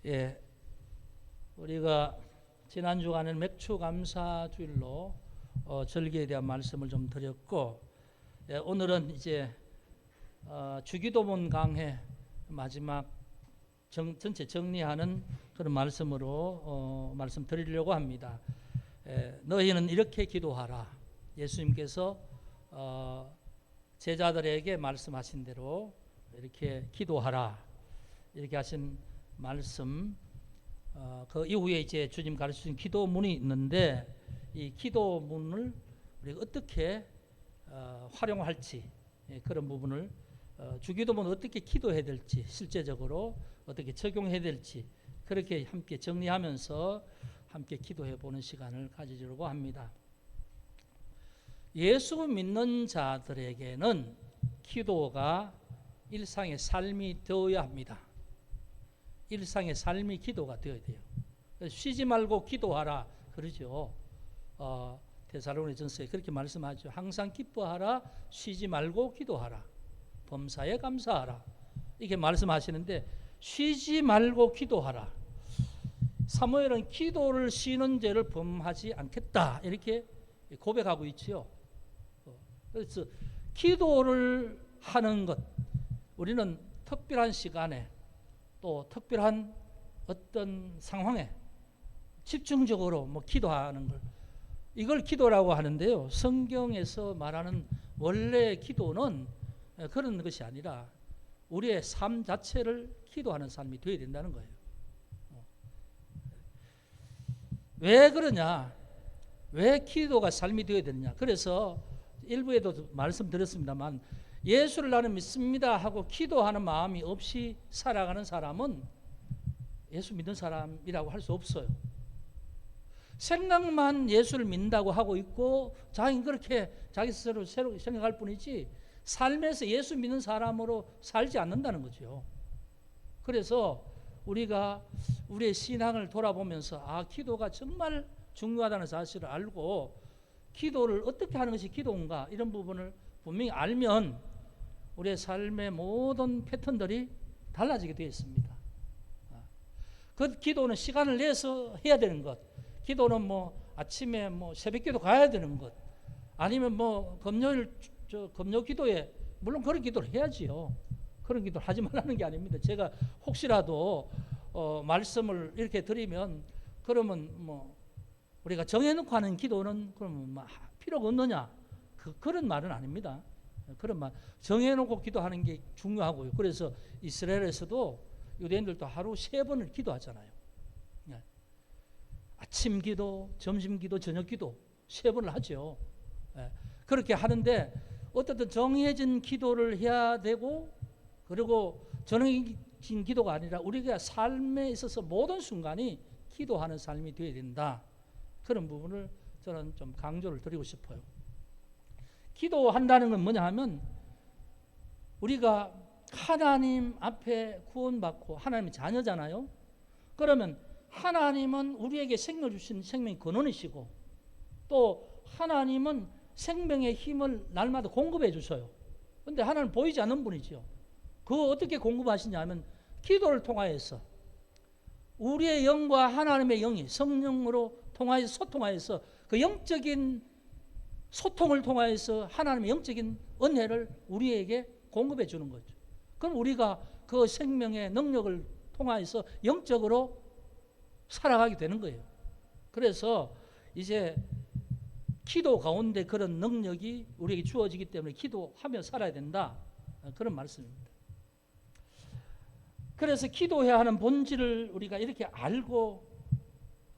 예, 우리가 지난 주간에는 맥주 감사 주일로 절기에 대한 말씀을 좀 드렸고, 예, 오늘은 이제 주기도문 강해 마지막 전체 정리하는 그런 말씀으로 말씀드리려고 합니다. 너희는 이렇게 기도하라. 예수님께서 제자들에게 말씀하신 대로 이렇게 기도하라. 이렇게 하신 말씀, 그 이후에 이제 주님 가르치신 기도문이 있는데, 이 기도문을 우리가 어떻게 활용할지, 그런 부분을 주기도문을 어떻게 기도해야 될지, 실제적으로 어떻게 적용해야 될지, 그렇게 함께 정리하면서 함께 기도해 보는 시간을 가지려고 합니다. 예수 믿는 자들에게는 기도가 일상의 삶이 되어야 합니다. 일상의 삶이 기도가 되어야 돼요. 쉬지 말고 기도하라 그러죠. 데살로니전서에 그렇게 말씀하죠. 항상 기뻐하라, 쉬지 말고 기도하라, 범사에 감사하라, 이렇게 말씀하시는데, 쉬지 말고 기도하라. 사무엘은 기도를 쉬는 죄를 범하지 않겠다 이렇게 고백하고 있지요. 그래서 기도를 하는 것, 우리는 특별한 시간에 또 특별한 어떤 상황에 집중적으로 기도하는 걸, 이걸 기도라고 하는데요. 성경에서 말하는 원래의 기도는 그런 것이 아니라 우리의 삶 자체를 기도하는 삶이 되어야 된다는 거예요. 왜 그러냐? 왜 기도가 삶이 되어야 되느냐? 그래서 일부에도 말씀드렸습니다만, 예수를 나는 믿습니다 하고 기도하는 마음이 없이 살아가는 사람은 예수 믿는 사람이라고 할 수 없어요. 생각만 예수를 믿는다고 하고 있고 자기는 그렇게 자기 스스로 새로 생각할 뿐이지 삶에서 예수 믿는 사람으로 살지 않는다는 거죠. 그래서 우리가 우리의 신앙을 돌아보면서 기도가 정말 중요하다는 사실을 알고 기도를 어떻게 하는 것이 기도인가, 이런 부분을 분명히 알면 우리의 삶의 모든 패턴들이 달라지게 되어 있습니다. 그 기도는 시간을 내서 해야 되는 것, 기도는 아침에 새벽기도 가야 되는 것, 아니면 금요일 금요 기도에 물론 그런 기도를 해야지요. 그런 기도를 하지 말라는 게 아닙니다. 제가 혹시라도 말씀을 이렇게 드리면, 그러면 우리가 정해놓고 하는 기도는 그러면 필요가 없느냐, 그런 말은 아닙니다. 그런 말, 정해놓고 기도하는 게 중요하고요. 그래서 이스라엘에서도 유대인들도 하루 3번을 기도하잖아요. 아침 기도, 점심 기도, 저녁 기도 3번을 하죠. 그렇게 하는데, 어떻든 정해진 기도를 해야 되고, 그리고 정해진 기도가 아니라 우리가 삶에 있어서 모든 순간이 기도하는 삶이 되어야 된다. 그런 부분을 저는 좀 강조를 드리고 싶어요. 기도한다는 건 뭐냐 하면, 우리가 하나님 앞에 구원받고 하나님의 자녀잖아요. 그러면 하나님은 우리에게 생명 주신 생명의 근원이시고, 또 하나님은 생명의 힘을 날마다 공급해 주셔요. 그런데 하나님은 보이지 않는 분이죠. 그거 어떻게 공급하시냐 하면, 기도를 통하여서 우리의 영과 하나님의 영이 성령으로 통하여서 소통하여서 그 영적인 소통을 통하여서 하나님의 영적인 은혜를 우리에게 공급해 주는 거죠. 그럼 우리가 그 생명의 능력을 통하여서 영적으로 살아가게 되는 거예요. 그래서 이제 기도 가운데 그런 능력이 우리에게 주어지기 때문에 기도하며 살아야 된다, 그런 말씀입니다. 그래서 기도해야 하는 본질을 우리가 이렇게 알고,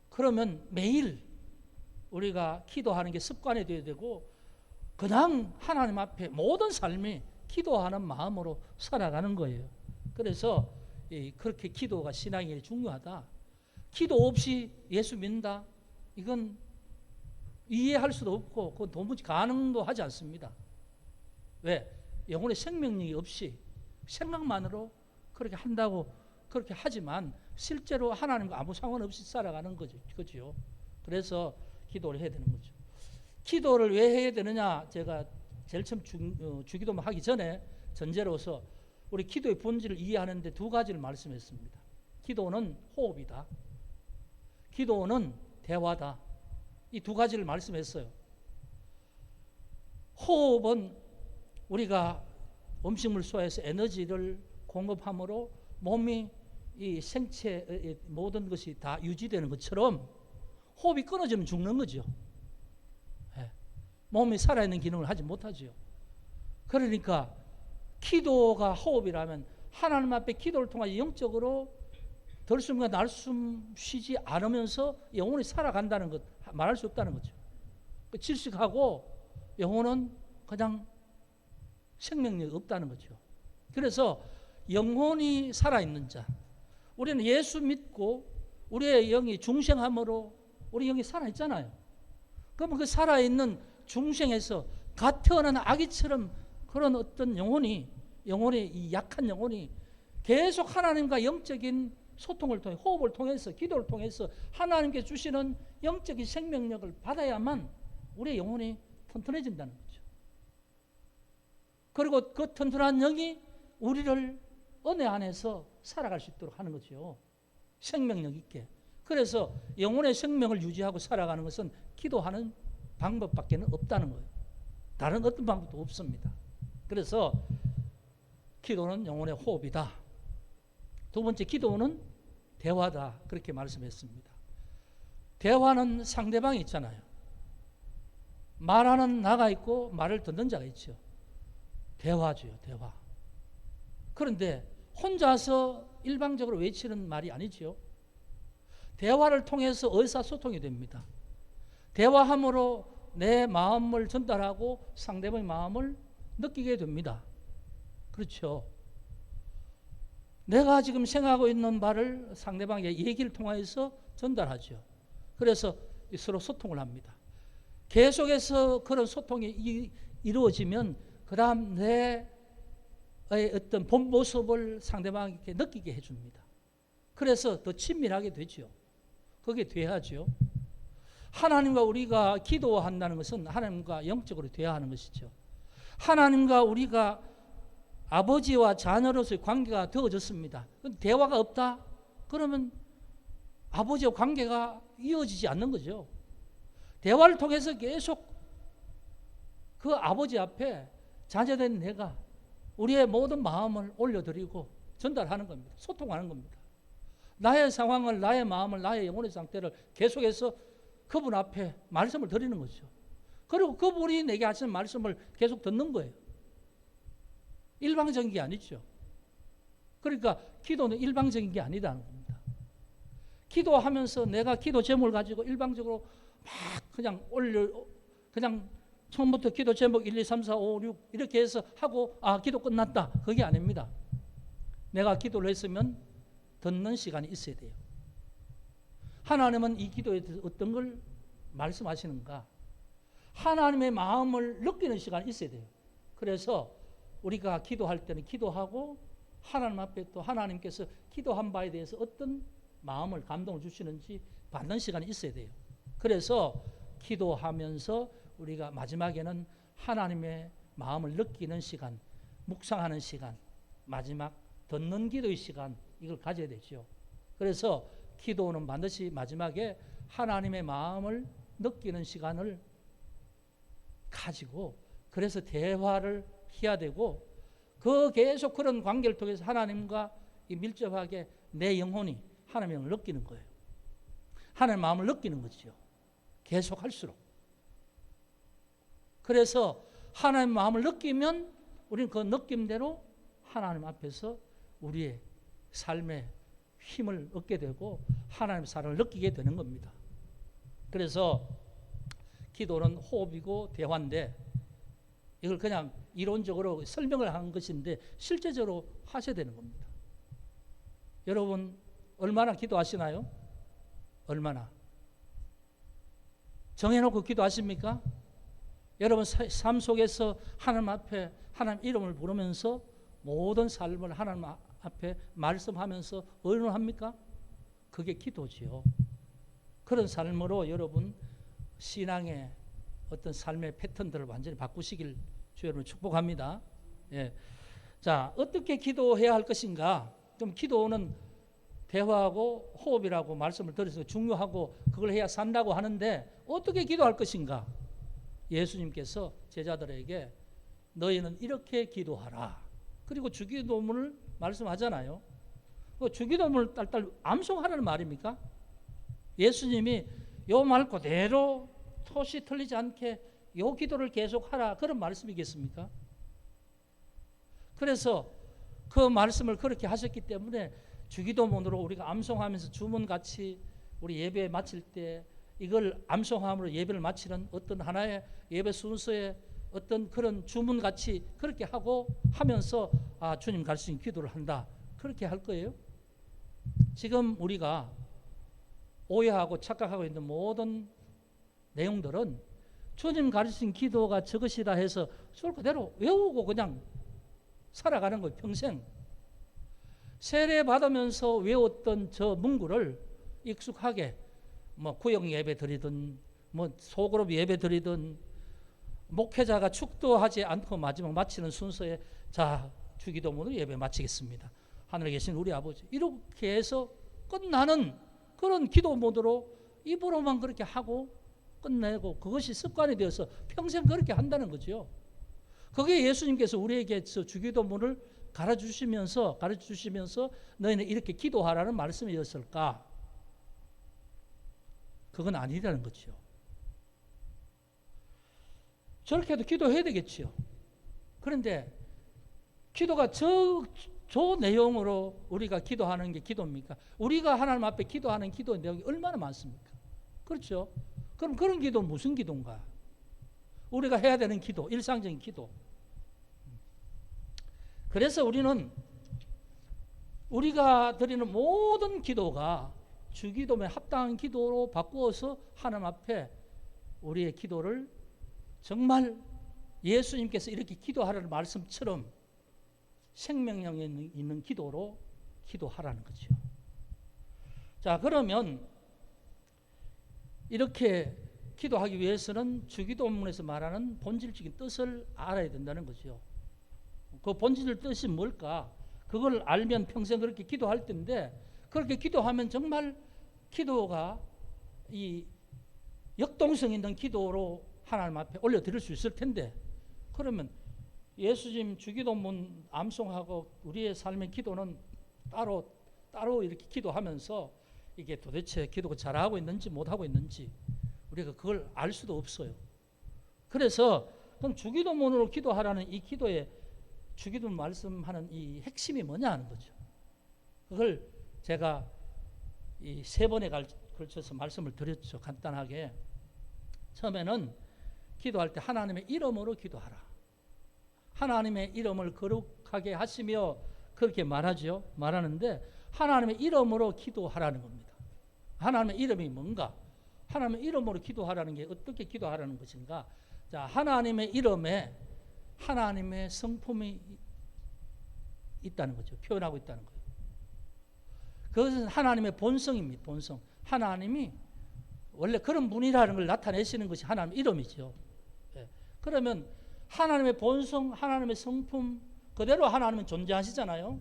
그러면 매일 우리가 기도하는 게 습관이 되어야 되고, 그냥 하나님 앞에 모든 삶이 기도하는 마음으로 살아가는 거예요. 그래서 그렇게 기도가 신앙이 중요하다. 기도 없이 예수 믿는다, 이건 이해할 수도 없고 그건 도무지 가능도 하지 않습니다. 왜? 영혼의 생명력이 없이 생각만으로 그렇게 한다고 그렇게 하지만 실제로 하나님과 아무 상관없이 살아가는 거죠. 그렇죠? 그래서 기도를 해야 되는 거죠. 기도를 왜 해야 되느냐, 제가 제일 처음 주기도문 하기 전에 전제로서 우리 기도의 본질을 이해하는데 2가지를 말씀했습니다. 기도는 호흡이다. 기도는 대화다. 이 두 가지를 말씀했어요. 호흡은 우리가 음식물 소화해서 에너지를 공급함으로 몸이 이 생체의 모든 것이 다 유지되는 것처럼 호흡이 끊어지면 죽는 거죠. 예. 몸이 살아있는 기능을 하지 못하죠. 그러니까 기도가 호흡이라면 하나님 앞에 기도를 통해 영적으로 들숨과 날숨 쉬지 않으면서 영혼이 살아간다는 것 말할 수 없다는 거죠. 질식하고 영혼은 그냥 생명력이 없다는 거죠. 그래서 영혼이 살아있는 자, 우리는 예수 믿고 우리의 영이 중생함으로 우리 영이 살아있잖아요. 그러면 그 살아있는 중생에서 갓 태어난 아기처럼 그런 어떤 영혼이 이 약한 영혼이 계속 하나님과 영적인 소통을 통해 호흡을 통해서 기도를 통해서 하나님께 주시는 영적인 생명력을 받아야만 우리의 영혼이 튼튼해진다는 거죠. 그리고 그 튼튼한 영이 우리를 은혜 안에서 살아갈 수 있도록 하는 거죠. 생명력 있게. 그래서 영혼의 생명을 유지하고 살아가는 것은 기도하는 방법밖에 없다는 거예요. 다른 어떤 방법도 없습니다. 그래서 기도는 영혼의 호흡이다. 두 번째, 기도는 대화다. 그렇게 말씀했습니다. 대화는 상대방이 있잖아요. 말하는 나가 있고 말을 듣는 자가 있죠. 대화죠, 대화. 그런데 혼자서 일방적으로 외치는 말이 아니죠. 대화를 통해서 의사소통이 됩니다. 대화함으로 내 마음을 전달하고 상대방의 마음을 느끼게 됩니다. 그렇죠. 내가 지금 생각하고 있는 말을 상대방에게 얘기를 통해서 전달하죠. 그래서 서로 소통을 합니다. 계속해서 그런 소통이 이루어지면 그 다음 내 어떤 본 모습을 상대방에게 느끼게 해줍니다. 그래서 더 친밀하게 되죠. 그게 대화죠. 하나님과 우리가 기도한다는 것은 하나님과 영적으로 대화하는 것이죠. 하나님과 우리가 아버지와 자녀로서의 관계가 되어졌습니다. 대화가 없다? 그러면 아버지와 관계가 이어지지 않는 거죠. 대화를 통해서 계속 그 아버지 앞에 자녀된 내가 우리의 모든 마음을 올려드리고 전달하는 겁니다. 소통하는 겁니다. 나의 상황을, 나의 마음을, 나의 영혼의 상태를 계속해서 그분 앞에 말씀을 드리는 거죠. 그리고 그분이 내게 하시는 말씀을 계속 듣는 거예요. 일방적인 게 아니죠. 그러니까 기도는 일방적인 게 아니다는 겁니다. 기도하면서 내가 기도 제목을 가지고 일방적으로 막 그냥 처음부터 기도 제목 1, 2, 3, 4, 5, 6 이렇게 해서 하고 기도 끝났다. 그게 아닙니다. 내가 기도를 했으면 듣는 시간이 있어야 돼요. 하나님은 이 기도에 대해서 어떤 걸 말씀하시는가? 하나님의 마음을 느끼는 시간이 있어야 돼요. 그래서 우리가 기도할 때는 기도하고 하나님 앞에 또 하나님께서 기도한 바에 대해서 어떤 마음을 감동을 주시는지 받는 시간이 있어야 돼요. 그래서 기도하면서 우리가 마지막에는 하나님의 마음을 느끼는 시간, 묵상하는 시간, 마지막 듣는 기도의 시간, 이걸 가져야 되죠. 그래서 기도는 반드시 마지막에 하나님의 마음을 느끼는 시간을 가지고 그래서 대화를 해야 되고 그 계속 그런 관계를 통해서 하나님과 밀접하게 내 영혼이 하나님의 영을 느끼는 거예요. 하나님의 마음을 느끼는 거죠. 계속 할수록. 그래서 하나님의 마음을 느끼면 우리는 그 느낌대로 하나님 앞에서 우리의 삶의 힘을 얻게 되고 하나님의 사랑을 느끼게 되는 겁니다. 그래서 기도는 호흡이고 대화인데 이걸 그냥 이론적으로 설명을 한 것인데 실제적으로 하셔야 되는 겁니다. 여러분 얼마나 기도하시나요? 얼마나? 정해놓고 기도하십니까? 여러분 삶 속에서 하나님 앞에 하나님 이름을 부르면서 모든 삶을 하나님 앞에 말씀하면서 의논합니까? 그게 기도지요. 그런 삶으로 여러분 신앙의 어떤 삶의 패턴들을 완전히 바꾸시길 주 여러분 축복합니다. 예. 자, 어떻게 기도해야 할 것인가? 좀 기도는 대화하고 호흡이라고 말씀을 드려서 중요하고 그걸 해야 산다고 하는데 어떻게 기도할 것인가? 예수님께서 제자들에게 너희는 이렇게 기도하라. 그리고 주기도문을 말씀하잖아요. 그 주기도문을 딸딸 암송하라는 말입니까? 예수님이 요 말 그대로 토시 틀리지 않게 요 기도를 계속하라 그런 말씀이겠습니까? 그래서 그 말씀을 그렇게 하셨기 때문에 주기도문으로 우리가 암송하면서 주문같이 우리 예배 마칠 때 이걸 암송함으로 예배를 마치는 어떤 하나의 예배 순서의 어떤 그런 주문같이 그렇게 하고 하면서 아 주님 가르치신 기도를 한다 그렇게 할 거예요. 지금 우리가 오해하고 착각하고 있는 모든 내용들은 주님 가르치신 기도가 저것이다 해서 그걸 그대로 외우고 그냥 살아가는 거예요. 평생 세례 받으면서 외웠던 저 문구를 익숙하게 뭐 구역 예배 드리든 뭐 소그룹 예배 드리든 목회자가 축도하지 않고 마지막 마치는 순서에 자 주기도문으로 예배 마치겠습니다. 하늘에 계신 우리 아버지 이렇게 해서 끝나는 그런 기도 모드로 입으로만 그렇게 하고 끝내고 그것이 습관이 되어서 평생 그렇게 한다는 거죠. 그게 예수님께서 우리에게 주기도문을 가르쳐주시면서 너희는 이렇게 기도하라는 말씀이었을까? 그건 아니라는 거죠. 저렇게 해도 기도해야 되겠죠. 그런데 기도가 저 내용으로 우리가 기도하는 게 기도입니까? 우리가 하나님 앞에 기도하는 기도 내용이 얼마나 많습니까? 그렇죠? 그럼 그런 기도는 무슨 기도인가? 우리가 해야 되는 기도, 일상적인 기도. 그래서 우리는 우리가 드리는 모든 기도가 주기도문에 합당한 기도로 바꾸어서 하나님 앞에 우리의 기도를 정말 예수님께서 이렇게 기도하라는 말씀처럼 생명력이 있는 기도로 기도하라는 거죠. 자, 그러면 이렇게 기도하기 위해서는 주기도문에서 말하는 본질적인 뜻을 알아야 된다는 거죠. 그 본질 뜻이 뭘까? 그걸 알면 평생 그렇게 기도할 텐데 그렇게 기도하면 정말 기도가 이 역동성 있는 기도로 하나님 앞에 올려드릴 수 있을 텐데 그러면 예수님 주기도문 암송하고 우리의 삶의 기도는 따로 이렇게 기도하면서 이게 도대체 기도가 잘하고 있는지 못하고 있는지 우리가 그걸 알 수도 없어요. 그래서 그럼 주기도문으로 기도하라는 이 기도의 주기도문 말씀하는 이 핵심이 뭐냐 하는 거죠. 그걸 제가 이 세 번에 걸쳐서 말씀을 드렸죠. 간단하게. 처음에는 기도할 때 하나님의 이름으로 기도하라. 하나님의 이름을 거룩하게 하시며 그렇게 말하죠. 말하는데 하나님의 이름으로 기도하라는 겁니다. 하나님의 이름이 뭔가? 하나님의 이름으로 기도하라는 게 어떻게 기도하라는 것인가? 자, 하나님의 이름에 하나님의 성품이 있다는 거죠. 표현하고 있다는 거예요. 그것은 하나님의 본성입니다. 본성. 하나님이 원래 그런 분이라는 걸 나타내시는 것이 하나님의 이름이죠. 예. 그러면 하나님의 본성, 하나님의 성품 그대로 하나님은 존재하시잖아요.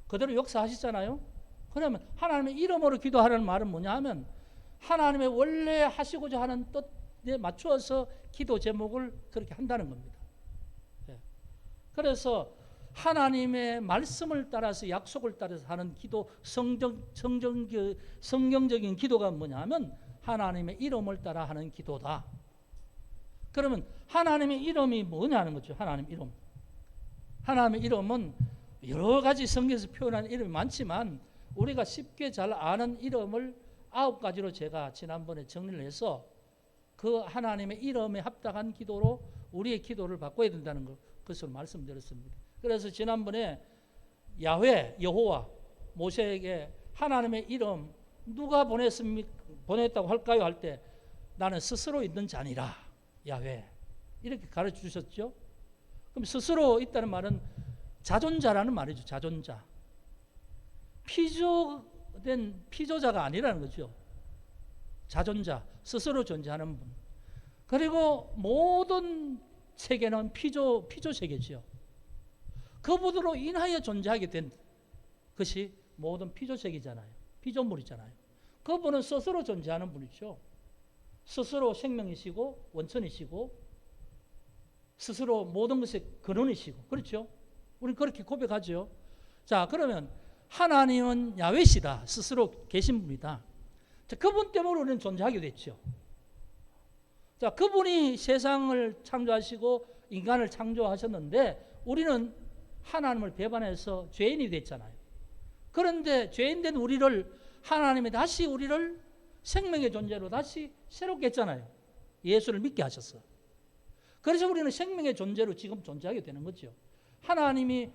그대로 역사하시잖아요. 그러면 하나님의 이름으로 기도하라는 말은 뭐냐 하면 하나님의 원래 하시고자 하는 뜻에 맞추어서 기도 제목을 그렇게 한다는 겁니다. 예. 그래서 하나님의 말씀을 따라서 약속을 따라서 하는 기도 성경적인 기도가 뭐냐면 하나님의 이름을 따라 하는 기도다. 그러면 하나님의 이름이 뭐냐는 거죠. 하나님 이름. 하나님의 이름은 여러 가지 성경에서 표현하는 이름이 많지만 우리가 쉽게 잘 아는 이름을 9가지로 제가 지난번에 정리를 해서 그 하나님의 이름에 합당한 기도로 우리의 기도를 바꿔야 된다는 것을 말씀드렸습니다. 그래서 지난번에 야훼, 여호와, 모세에게 하나님의 이름 누가 보냈다고 할까요? 할 때 나는 스스로 있는 자니라. 야훼. 이렇게 가르쳐 주셨죠. 그럼 스스로 있다는 말은 자존자라는 말이죠. 자존자. 피조자가 아니라는 거죠. 자존자, 스스로 존재하는 분. 그리고 모든 세계는 피조 세계죠. 그분으로 인하여 존재하게 된 것이 모든 피조sek이잖아요. 피조물이잖아요. 그분은 스스로 존재하는 분이죠. 스스로 생명이시고 원천이시고 스스로 모든 것의 근원이시고 그렇죠. 우리는 그렇게 고백하죠. 자, 그러면 하나님은 야훼시다. 스스로 계신 분이다. 자, 그분 때문에 우리는 존재하게 됐죠. 자, 그분이 세상을 창조하시고 인간을 창조하셨는데 우리는 하나님을 배반해서 죄인이 됐잖아요. 그런데 죄인된 우리를 하나님이 다시 우리를 생명의 존재로 다시 새롭게 했잖아요. 예수를 믿게 하셨어. 그래서 우리는 생명의 존재로 지금 존재하게 되는 거죠. 하나님이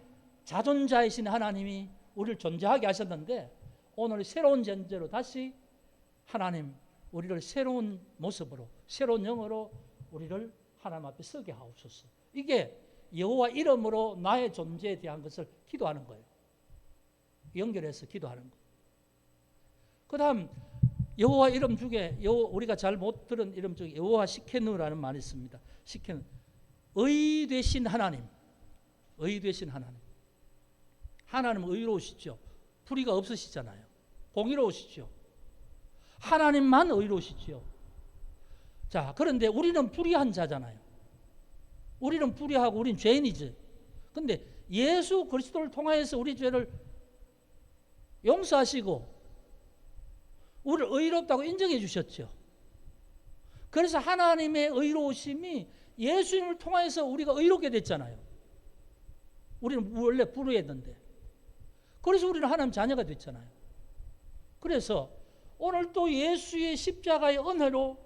자존자이신 하나님이 우리를 존재하게 하셨는데 오늘 새로운 존재로 다시 하나님 우리를 새로운 모습으로 새로운 영으로 우리를 하나님 앞에 서게 하옵소서. 이게 여호와 이름으로 나의 존재에 대한 것을 기도하는 거예요. 연결해서 기도하는 거예요. 그 다음 여호와 이름 중에 우리가 잘 못 들은 이름 중에 여호와 시케누라는 말이 있습니다. 시케누, 의 되신 하나님, 의 되신 하나님. 하나님은 의로우시죠. 불의가 없으시잖아요. 공의로우시죠. 하나님만 의로우시죠. 자, 그런데 우리는 불의한 자잖아요. 우리는 불의하고 우리는 죄인이지. 근데 예수 그리스도를 통하여서 우리 죄를 용서하시고 우리를 의롭다고 인정해 주셨죠. 그래서 하나님의 의로우심이 예수님을 통해서 우리가 의롭게 됐잖아요. 우리는 원래 불의했는데. 그래서 우리는 하나님 자녀가 됐잖아요. 그래서 오늘 또 예수의 십자가의 은혜로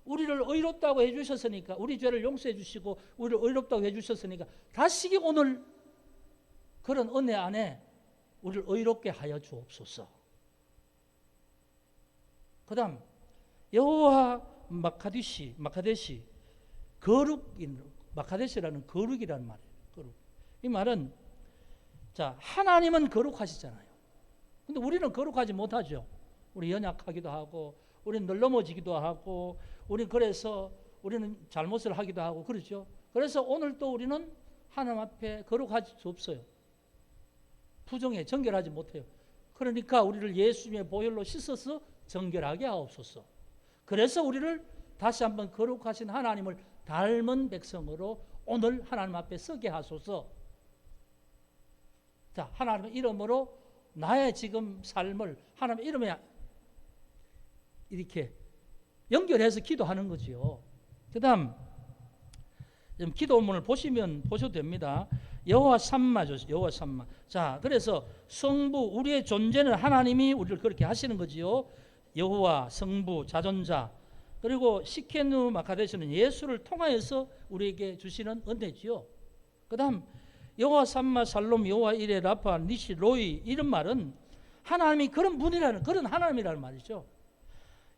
우리를 의롭다고 해주셨으니까 우리 죄를 용서해 주시고 우리를 의롭다고 해주셨으니까 다시 오늘 그런 은혜 안에 우리를 의롭게 하여 주옵소서. 그 다음 여호와 마카데시 거룩인 마카데시라는 거룩이라는 말이에요. 거룩. 이 말은 자 하나님은 거룩하시잖아요. 근데 우리는 거룩하지 못하죠. 우리 연약하기도 하고 우리는 늘 넘어지기도 하고 우리는 잘못을 하기도 하고 그렇죠. 그래서 오늘 또 우리는 하나님 앞에 거룩할 수 없어요. 부정해 정결하지 못해요. 그러니까 우리를 예수님의 보혈로 씻어서 정결하게 하옵소서. 그래서 우리를 다시 한번 거룩하신 하나님을 닮은 백성으로 오늘 하나님 앞에 서게 하소서. 자, 하나님의 이름으로 나의 지금 삶을 하나님의 이름에 이렇게 연결해서 기도하는 거지요. 그 다음 기도문을 보셔도 됩니다. 여호와 삼마죠. 여호와 삼마. 자, 그래서 성부 우리의 존재는 하나님이 우리를 그렇게 하시는 거지요. 여호와 성부 자존자 그리고 시케누 마카데시는 예수를 통하여서 우리에게 주시는 은혜지요. 그 다음 여호와 삼마 살롬 여호와 이레 라파 니시 로이 이런 말은 하나님이 그런 분이라는 그런 하나님이라는 말이죠.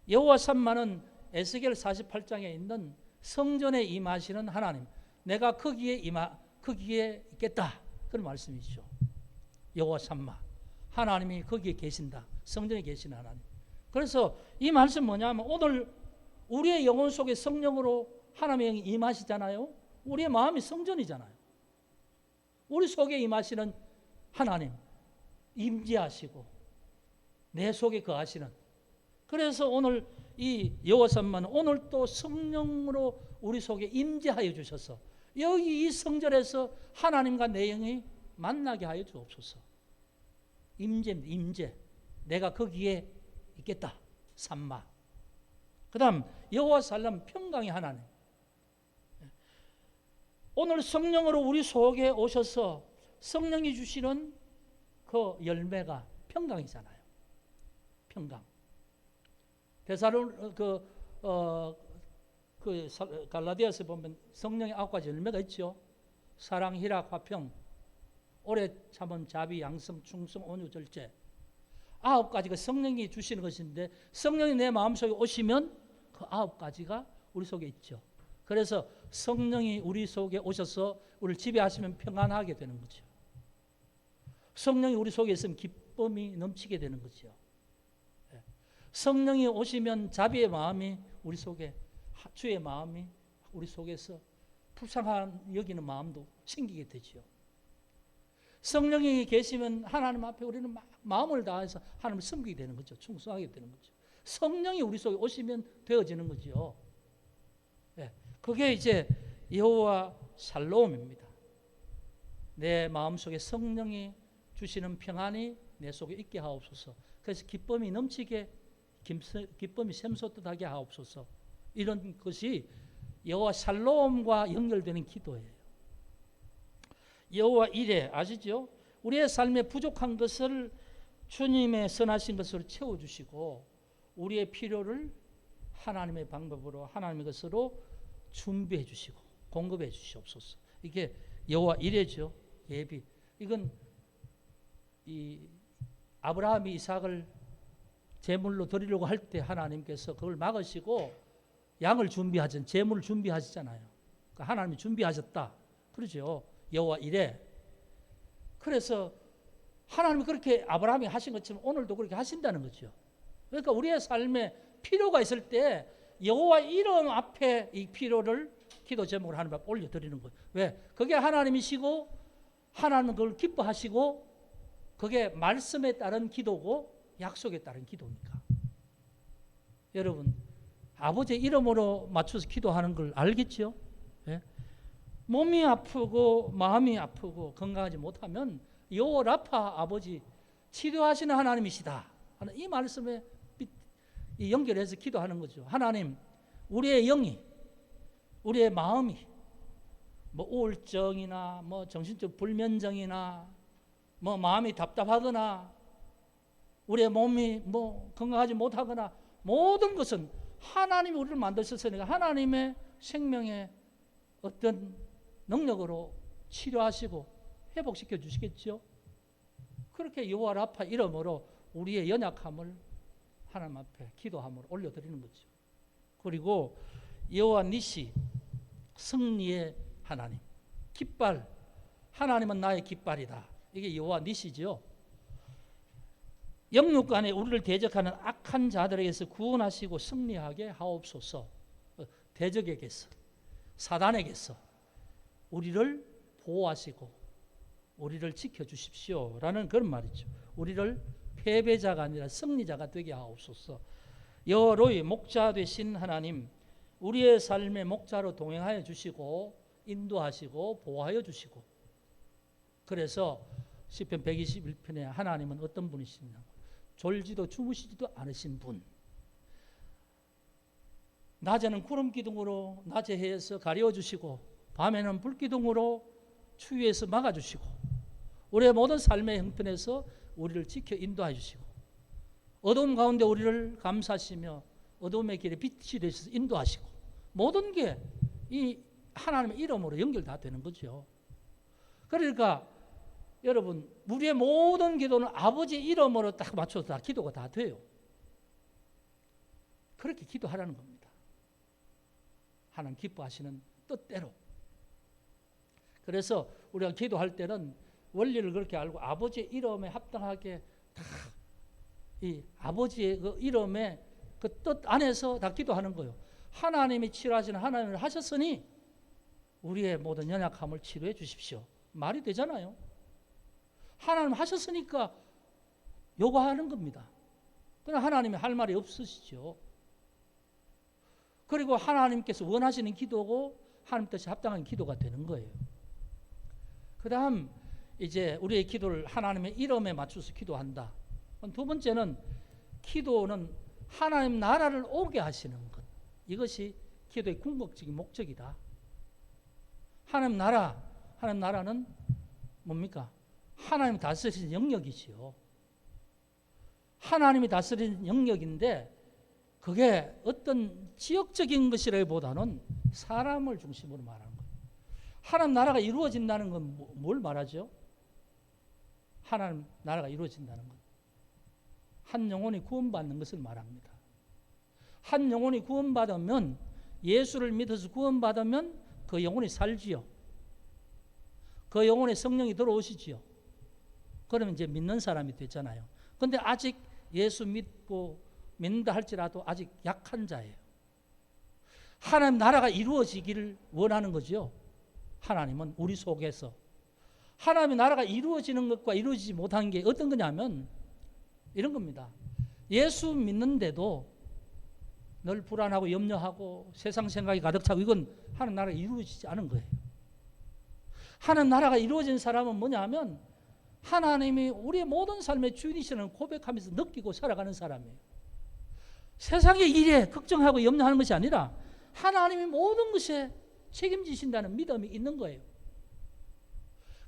여호와 삼마는 에스겔 48장에 있는 성전에 임하시는 하나님, 내가 거기에 있겠다 그런 말씀이죠. 여호와 삼마 하나님이 거기에 계신다. 성전에 계시는 하나님. 그래서 이 말씀 뭐냐면 오늘 우리의 영혼 속에 성령으로 하나님의 영이 임하시잖아요. 우리의 마음이 성전이잖아요. 우리 속에 임하시는 하나님 임재하시고 내 속에 거하시는. 그래서 오늘 이 여호와 삼마는 오늘 또 성령으로 우리 속에 임재하여 주셔서 여기 이 성전에서 하나님과 내 영이 만나게 하여 주옵소서. 임재입니다. 임재. 내가 거기에 있겠다. 삼마. 그 다음 여호와 살람 평강의 하나님. 오늘 성령으로 우리 속에 오셔서 성령이 주시는 그 열매가 평강이잖아요. 평강. 갈라디아서 보면 성령의 9가지 열매가 있죠. 사랑, 희락, 화평, 오래 참음, 자비, 양성, 충성, 온유, 절제. 9가지가 성령이 주시는 것인데 성령이 내 마음속에 오시면 그 9가지가 우리 속에 있죠. 그래서 성령이 우리 속에 오셔서 우리를 지배하시면 평안하게 되는 거죠. 성령이 우리 속에 있으면 기쁨이 넘치게 되는 거죠. 성령이 오시면 자비의 마음이 우리 속에 주의 마음이 우리 속에서 불쌍한 여기는 마음도 생기게 되죠. 성령이 계시면 하나님 앞에 우리는 마음을 다해서 하나님을 섬기게 되는 거죠. 충성하게 되는 거죠. 성령이 우리 속에 오시면 되어지는 거죠. 네, 그게 이제 여호와 샬롬입니다. 내 마음속에 성령이 주시는 평안이 내 속에 있게 하옵소서. 그래서 기쁨이 넘치게, 기쁨이 샘솟듯하게 하옵소서. 이런 것이 여호와 샬롬과 연결되는 기도예요. 여호와 이레 아시죠? 우리의 삶에 부족한 것을 주님의 선하신 것으로 채워주시고 우리의 필요를 하나님의 방법으로 하나님의 것으로 준비해 주시고 공급해 주시옵소서. 이게 여호와 이레죠. 예비. 이건 이 아브라함이 이삭을 제물로 드리려고 할 때 하나님께서 그걸 막으시고 양을 준비하전 제물을 준비하시잖아요. 그러니까 하나님이 준비하셨다. 그러죠. 여호와 이레. 그래서 하나님이 그렇게 아브라함이 하신 것처럼 오늘도 그렇게 하신다는 거죠. 그러니까 우리의 삶에 필요가 있을 때 여호와 이름 앞에 이 필요를 기도 제목으로 하나님 앞에 올려드리는 거예요. 왜? 그게 하나님이시고 하나님은 그걸 기뻐하시고 그게 말씀에 따른 기도고 약속에 따른 기도니까. 여러분 아버지의 이름으로 맞춰서 기도하는 걸 알겠죠? 예? 몸이 아프고 마음이 아프고 건강하지 못하면 여호와 라파 아버지 치료하시는 하나님이시다 하는 이 말씀에 연결해서 기도하는 거죠. 하나님 우리의 영이 우리의 마음이 뭐 우울증이나 뭐 정신적 불면증이나 뭐 마음이 답답하거나 우리의 몸이 뭐 건강하지 못하거나 모든 것은 하나님이 우리를 만드셨으니까 하나님의 생명의 어떤 능력으로 치료하시고 회복시켜 주시겠죠. 그렇게 여호와 라파 이름으로 우리의 연약함을 하나님 앞에 기도함으로 올려드리는 거죠. 그리고 여호와 니시 승리의 하나님 깃발 하나님은 나의 깃발이다. 이게 여호와 니시죠. 영육간에 우리를 대적하는 악한 자들에게서 구원하시고 승리하게 하옵소서. 대적에게서 사단에게서 우리를 보호하시고 우리를 지켜주십시오 라는 그런 말이죠. 우리를 패배자가 아니라 승리자가 되게 하옵소서. 여호와의 목자 되신 하나님 우리의 삶의 목자로 동행하여 주시고 인도하시고 보호하여 주시고 그래서 시편 121편에 하나님은 어떤 분이시냐 졸지도 주무시지도 않으신 분 낮에는 구름 기둥으로 낮에 해에서 가려주시고 밤에는 불 기둥으로 추위에서 막아주시고 우리의 모든 삶의 형편에서 우리를 지켜 인도해 주시고 어두움 가운데 우리를 감싸시며 어두움의 길에 빛이 되셔서 인도하시고 모든 게 이 하나님의 이름으로 연결 다 되는 거죠. 그러니까 여러분 우리의 모든 기도는 아버지 이름으로 딱 맞춰서 다 기도가 다 돼요. 그렇게 기도하라는 겁니다. 하나님 기뻐하시는 뜻대로. 그래서 우리가 기도할 때는 원리를 그렇게 알고 아버지의 이름에 합당하게 다 이 아버지의 그 이름의 그 뜻 안에서 다 기도하는 거예요. 하나님이 치료하시는 하나님을 하셨으니 우리의 모든 연약함을 치료해 주십시오. 말이 되잖아요. 하나님 하셨으니까 요구하는 겁니다. 그러나 하나님이 할 말이 없으시죠. 그리고 하나님께서 원하시는 기도고 하나님 뜻이 합당한 기도가 되는 거예요. 그 다음 이제 우리의 기도를 하나님의 이름에 맞춰서 기도한다. 두 번째는 기도는 하나님 나라를 오게 하시는 것. 이것이 기도의 궁극적인 목적이다. 하나님 나라는 뭡니까? 하나님 다스리는 영역이지요. 하나님이 다스리는 영역인데 그게 어떤 지역적인 것이라기보다는 사람을 중심으로 말하는 거예요. 하나님 나라가 이루어진다는 건 뭘 말하죠? 하나님 나라가 이루어진다는 것. 한 영혼이 구원받는 것을 말합니다. 한 영혼이 구원받으면 예수를 믿어서 구원받으면 그 영혼이 살지요. 그 영혼에 성령이 들어오시지요. 그러면 이제 믿는 사람이 되잖아요. 그런데 아직 예수 믿는다 할지라도 아직 약한 자예요. 하나님 나라가 이루어지기를 원하는 거죠. 하나님은 우리 속에서 하나님의 나라가 이루어지는 것과 이루어지지 못하는 게 어떤 거냐면 이런 겁니다. 예수 믿는데도 늘 불안하고 염려하고 세상 생각이 가득 차고 이건 하나님 나라가 이루어지지 않은 거예요. 하나님 나라가 이루어진 사람은 뭐냐 하면 하나님이 우리의 모든 삶의 주인이시라는 고백하면서 느끼고 살아가는 사람이에요. 세상의 일에 걱정하고 염려하는 것이 아니라 하나님이 모든 것에 책임지신다는 믿음이 있는 거예요.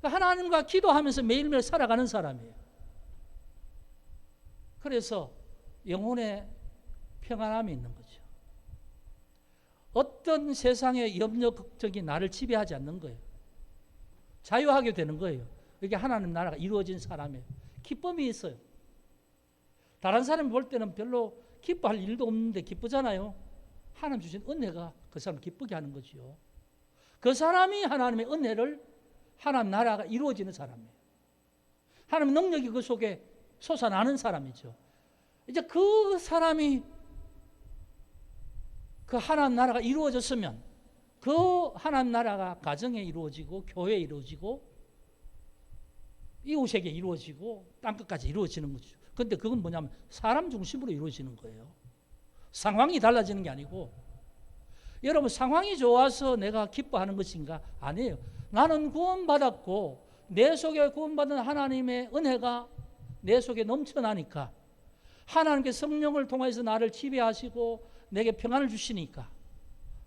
하나님과 기도하면서 매일매일 살아가는 사람이에요. 그래서 영혼의 평안함이 있는 거죠. 어떤 세상의 염려 걱정이 나를 지배하지 않는 거예요. 자유하게 되는 거예요. 이게 하나님 나라가 이루어진 사람이에요. 기쁨이 있어요. 다른 사람이 볼 때는 별로 기뻐할 일도 없는데 기쁘잖아요. 하나님 주신 은혜가 그 사람을 기쁘게 하는 거죠. 그 사람이 하나님의 은혜를 하나님 나라가 이루어지는 사람이에요. 하나님 능력이 그 속에 솟아나는 사람이죠. 이제 그 사람이 그 하나님 나라가 이루어졌으면 그 하나님 나라가 가정에 이루어지고 교회에 이루어지고 이웃에게 이루어지고 땅끝까지 이루어지는 거죠. 그런데 그건 뭐냐면 사람 중심으로 이루어지는 거예요. 상황이 달라지는 게 아니고 여러분 상황이 좋아서 내가 기뻐하는 것인가? 아니에요. 나는 구원받았고 내 속에 구원받은 하나님의 은혜가 내 속에 넘쳐나니까 하나님께 성령을 통해서 나를 지배하시고 내게 평안을 주시니까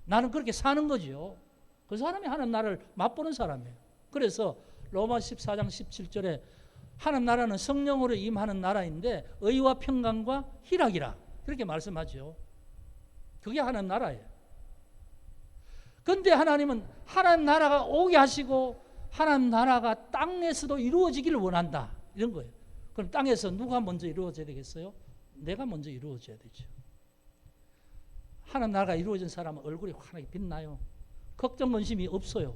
나는 그렇게 사는 거죠. 그 사람이 하나님 나라를 맛보는 사람이에요. 그래서 로마 14장 17절에 하나님 나라는 성령으로 임하는 나라인데 의와 평강과 희락이라 그렇게 말씀하죠. 그게 하나님 나라예요. 그런데 하나님은 하나님 나라가 오게 하시고 하나님 나라가 땅에서도 이루어지기를 원한다 이런 거예요. 그럼 땅에서 누가 먼저 이루어져야 되겠어요? 내가 먼저 이루어져야 되죠. 하나님 나라가 이루어진 사람은 얼굴이 환하게 빛나요. 걱정 근심이 없어요.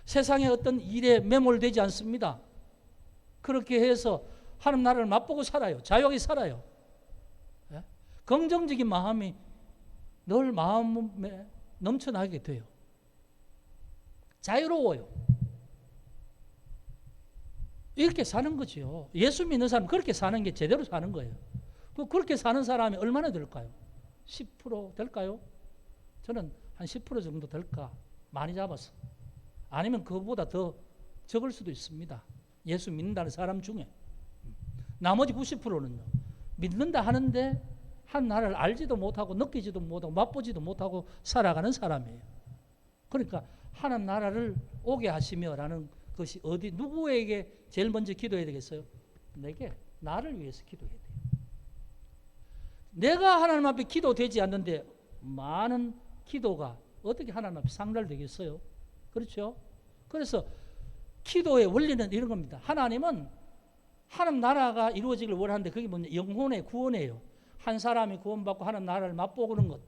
세상의 어떤 일에 매몰되지 않습니다. 그렇게 해서 하나님 나라를 맛보고 살아요. 자유하게 살아요. 예? 긍정적인 마음이 늘 마음에 넘쳐나게 돼요. 자유로워요. 이렇게 사는 거죠. 예수 믿는 사람은 그렇게 사는 게 제대로 사는 거예요. 그렇게 사는 사람이 얼마나 될까요? 10% 될까요? 저는 한 10% 정도 될까? 많이 잡았어. 아니면 그보다 더 적을 수도 있습니다. 예수 믿는다는 사람 중에. 나머지 90%는요. 믿는다 하는데 한 나라를 알지도 못하고 느끼지도 못하고 맛보지도 못하고 살아가는 사람이에요. 그러니까 하나님 나라를 오게 하시며라는 것이 어디 누구에게 제일 먼저 기도해야 되겠어요? 내게 나를 위해서 기도해야 돼요. 내가 하나님 앞에 기도되지 않는데 많은 기도가 어떻게 하나님 앞에 상달되겠어요? 그렇죠? 그래서 기도의 원리는 이런 겁니다. 하나님은 하나님 나라가 이루어지길 원하는데 그게 뭐냐? 영혼의 구원이에요. 한 사람이 구원받고 하나님 나라를 맛보는 것,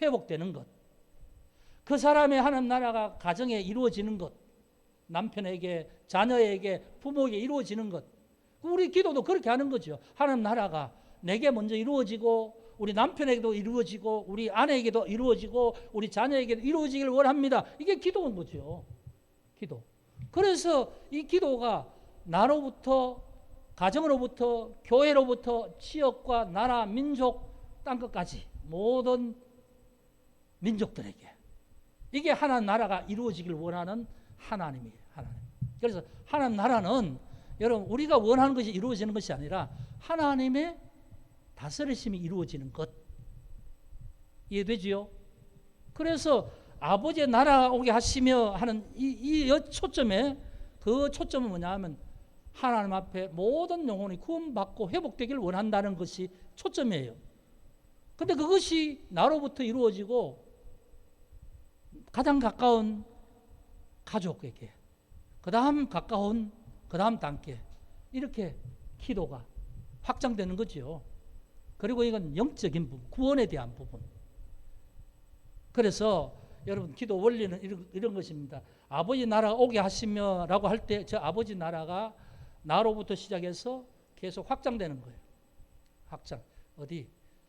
회복되는 것. 그 사람의 하나님 나라가 가정에 이루어지는 것, 남편에게, 자녀에게, 부모에게 이루어지는 것. 우리 기도도 그렇게 하는 거죠. 하나님 나라가 내게 먼저 이루어지고 우리 남편에게도 이루어지고 우리 아내에게도 이루어지고 우리 자녀에게도 이루어지기를 원합니다. 이게 기도인 거죠. 기도. 그래서 이 기도가 나로부터 가정으로부터 교회로부터 지역과 나라 민족 땅끝까지 모든 민족들에게 이게 하나님 나라가 이루어지기를 원하는 하나님이에요. 하나님. 그래서 하나님 나라는 여러분 우리가 원하는 것이 이루어지는 것이 아니라 하나님의 다스리심이 이루어지는 것. 이해되지요? 그래서 아버지의 나라가 오게 하시며 하는 이 초점에 그 초점은 뭐냐 하면 하나님 앞에 모든 영혼이 구원받고 회복되기를 원한다는 것이 초점이에요. 근데 그것이 나로부터 이루어지고 가장 가까운 가족에게 그 다음 가까운 그 다음 단계 이렇게 기도가 확장되는 거죠. 그리고 이건 영적인 부분, 구원에 대한 부분. 그래서 여러분 기도 원리는 이런 것입니다. 아버지 나라가 오게 하시며 라고 할 때 저 아버지 나라가 나로부터 시작해서 계속 확장되는 거예요. 확장. 어디?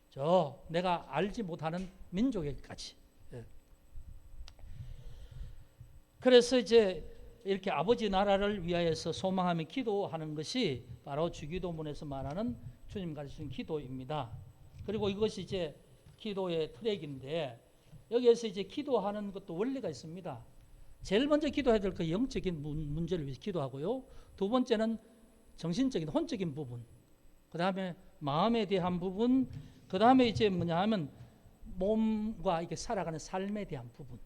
저 내가 알지 못하는 민족에게까지. 예. 그래서 이제 이렇게 아버지 나라를 위하여서 소망하며 기도하는 것이 바로 주기도문에서 말하는 주님 가르치신 기도입니다. 그리고 이것이 이제 기도의 트랙인데 여기에서 이제 기도하는 것도 원리가 있습니다. 제일 먼저 기도해야 될 그 영적인 문제를 위해서 기도하고요. 두 번째는 정신적인 혼적인 부분, 그 다음에 마음에 대한 부분, 그 다음에 이제 뭐냐 하면 몸과 이렇게 살아가는 삶에 대한 부분,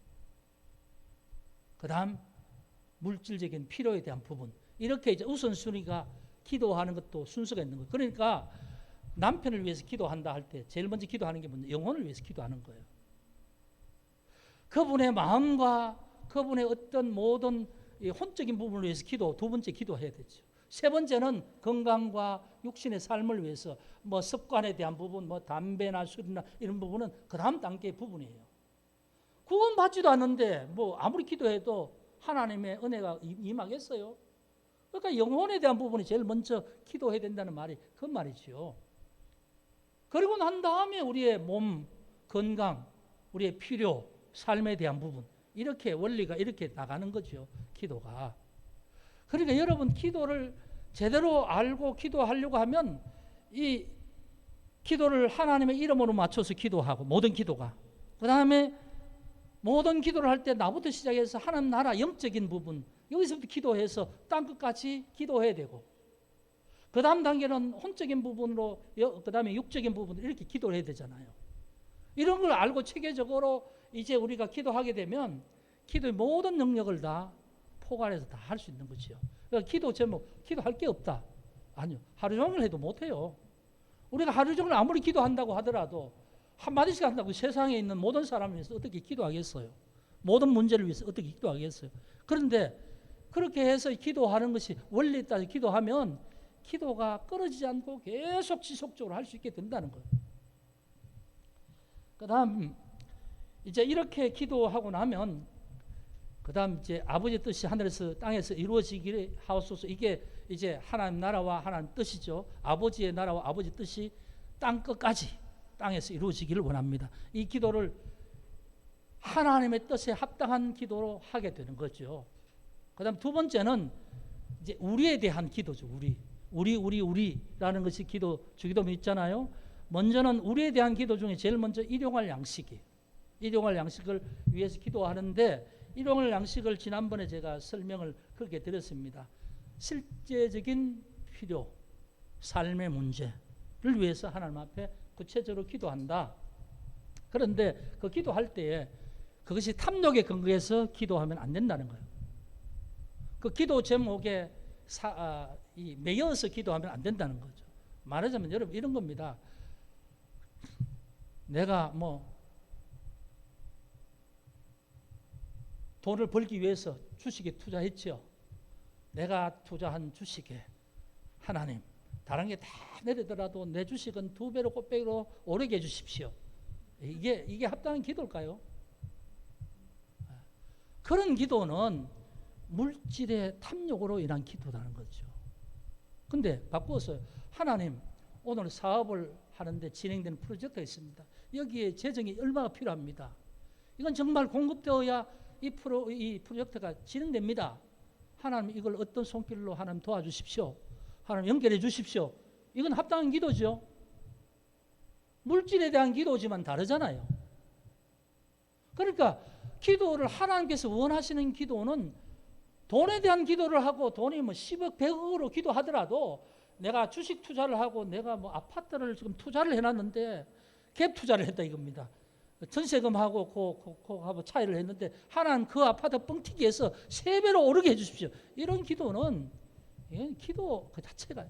그 다음 물질적인 필요에 대한 부분, 이렇게 이제 우선순위가 기도하는 것도 순서가 있는 거예요. 그러니까 남편을 위해서 기도한다 할 때 제일 먼저 기도하는 게 뭐냐? 영혼을 위해서 기도하는 거예요. 그분의 마음과 그분의 어떤 모든 혼적인 부분을 위해서 두 번째 기도해야 되죠. 세 번째는 건강과 육신의 삶을 위해서 뭐 습관에 대한 부분, 뭐 담배나 술이나 이런 부분은 그 다음 단계의 부분이에요. 구원받지도 않는데 뭐 아무리 기도해도 하나님의 은혜가 임하겠어요? 그러니까 영혼에 대한 부분이 제일 먼저 기도해야 된다는 말이 그 말이죠. 그리고 난 다음에 우리의 몸, 건강, 우리의 필요, 삶에 대한 부분, 이렇게 원리가 이렇게 나가는 거죠. 기도가. 그러니까 여러분 기도를 제대로 알고 기도하려고 하면 이 기도를 하나님의 이름으로 맞춰서 기도하고 모든 기도가, 그 다음에 모든 기도를 할 때 나부터 시작해서 하나님 나라 영적인 부분, 여기서부터 기도해서 땅끝까지 기도해야 되고, 그 다음 단계는 혼적인 부분으로, 그 다음에 육적인 부분으로 이렇게 기도를 해야 되잖아요. 이런 걸 알고 체계적으로 이제 우리가 기도하게 되면 기도의 모든 능력을 다 포괄해서 다 할 수 있는 거죠. 그러니까 기도 제목, 기도할 게 없다. 아니요. 하루 종일 해도 못해요. 우리가 하루 종일 아무리 기도한다고 하더라도 한마디씩 한다고 세상에 있는 모든 사람을 위해서 어떻게 기도하겠어요? 모든 문제를 위해서 어떻게 기도하겠어요? 그런데 그렇게 해서 기도하는 것이 원리에 따라 기도하면 기도가 끊어지지 않고 계속 지속적으로 할 수 있게 된다는 거예요. 그 다음 이제 이렇게 기도하고 나면 그 다음 이제 아버지의 뜻이 하늘에서 땅에서 이루어지기를 하옵소서. 이게 이제 하나님 나라와 하나님 뜻이죠. 아버지의 나라와 아버지 뜻이 땅 끝까지 땅에서 이루어지기를 원합니다. 이 기도를 하나님의 뜻에 합당한 기도로 하게 되는 거죠. 그 다음 두 번째는 이제 우리에 대한 기도죠. 우리라는 것이 기도, 주기도문 있잖아요. 먼저는 우리에 대한 기도 중에 제일 먼저 일용할 양식이에요. 일용할 양식을 위해서 기도하는데, 일용할 양식을 지난번에 제가 설명을 그렇게 드렸습니다. 실제적인 필요, 삶의 문제를 위해서 하나님 앞에 구체적으로 기도한다. 그런데 그 기도할 때에 그것이 탐욕에 근거해서 기도하면 안 된다는 거예요. 그 기도 제목에 매여서 기도하면 안 된다는 거죠. 말하자면 여러분 이런 겁니다. 내가 뭐 돈을 벌기 위해서 주식에 투자했죠. 내가 투자한 주식에 하나님 다른 게 다 내리더라도 내 주식은 2배로 꽃배기로 오르게 해주십시오. 이게 합당한 기도일까요? 그런 기도는 물질의 탐욕으로 인한 기도라는 거죠. 근데 바꾸어서 하나님 오늘 사업을 하는데 진행되는 프로젝트가 있습니다. 여기에 재정이 얼마나 필요합니다. 이건 정말 공급되어야 이 프로젝트가 진행됩니다. 하나님 이걸 어떤 손길로 하나님 도와주십시오. 하나님 연결해 주십시오. 이건 합당한 기도죠. 물질에 대한 기도지만 다르잖아요. 그러니까 기도를 하나님께서 원하시는 기도는 돈에 대한 기도를 하고 돈이 뭐 10억, 100억으로 기도하더라도 내가 주식 투자를 하고 내가 뭐 아파트를 지금 투자를 해놨는데 갭 투자를 했다 이겁니다. 전세금하고 차이를 했는데 하나님 그 아파트 뻥튀기 해서 3배로 오르게 해주십시오. 이런 기도는 기도 그 자체가.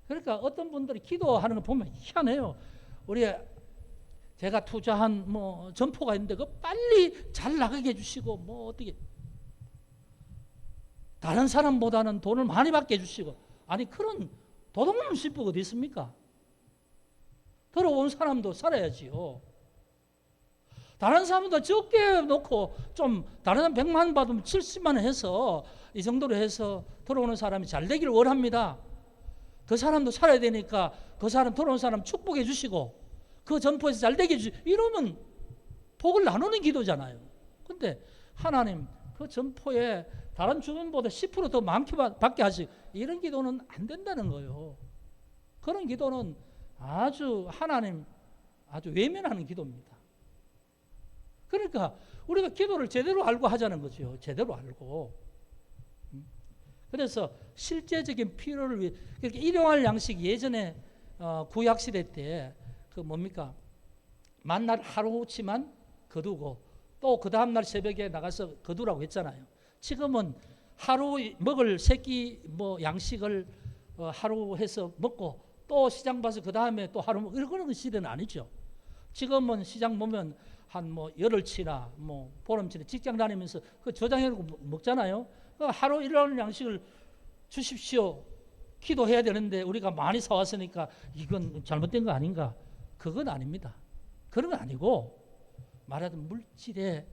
그러니까 어떤 분들이 기도하는 거 보면 희한해요. 제가 투자한 뭐 점포가 있는데 그 빨리 잘 나가게 해주시고 뭐 어떻게 다른 사람보다는 돈을 많이 받게 해주시고, 아니 그런 도둑놈 신부가 어디 있습니까? 들어온 사람도 살아야지요. 다른 사람도 적게 놓고 좀 다른 사람 100만 받으면 70만 해서 이 정도로 해서 들어오는 사람이 잘 되기를 원합니다. 그 사람도 살아야 되니까 그 사람 들어온 사람 축복해 주시고 그 점포에서 잘 되게 해주시고 이러면 복을 나누는 기도잖아요. 근데 하나님 그 점포에 다른 주민보다 10%더 많게 받게 하시고, 이런 기도는 안 된다는 거예요. 그런 기도는 아주 하나님 아주 외면하는 기도입니다. 그러니까 우리가 기도를 제대로 알고 하자는 거죠. 제대로 알고. 그래서 실제적인 필요를 위해, 그렇게 일용할 양식, 예전에 구약 시대 때 그 뭡니까, 만날 하루치만 거두고 또 그 다음날 새벽에 나가서 거두라고 했잖아요. 지금은 하루 먹을 세끼 뭐 양식을 하루 해서 먹고 또 시장 봐서 그 다음에 또 하루 먹고 그런 시대는 아니죠. 지금은 시장 보면 한 뭐 열흘치나 뭐 보름치나 직장 다니면서 그 저장해놓고 먹잖아요. 그 하루 일하는 양식을 주십시오. 기도해야 되는데 우리가 많이 사왔으니까 이건 잘못된 거 아닌가? 그건 아닙니다. 그런 건 아니고, 말하자면 물질에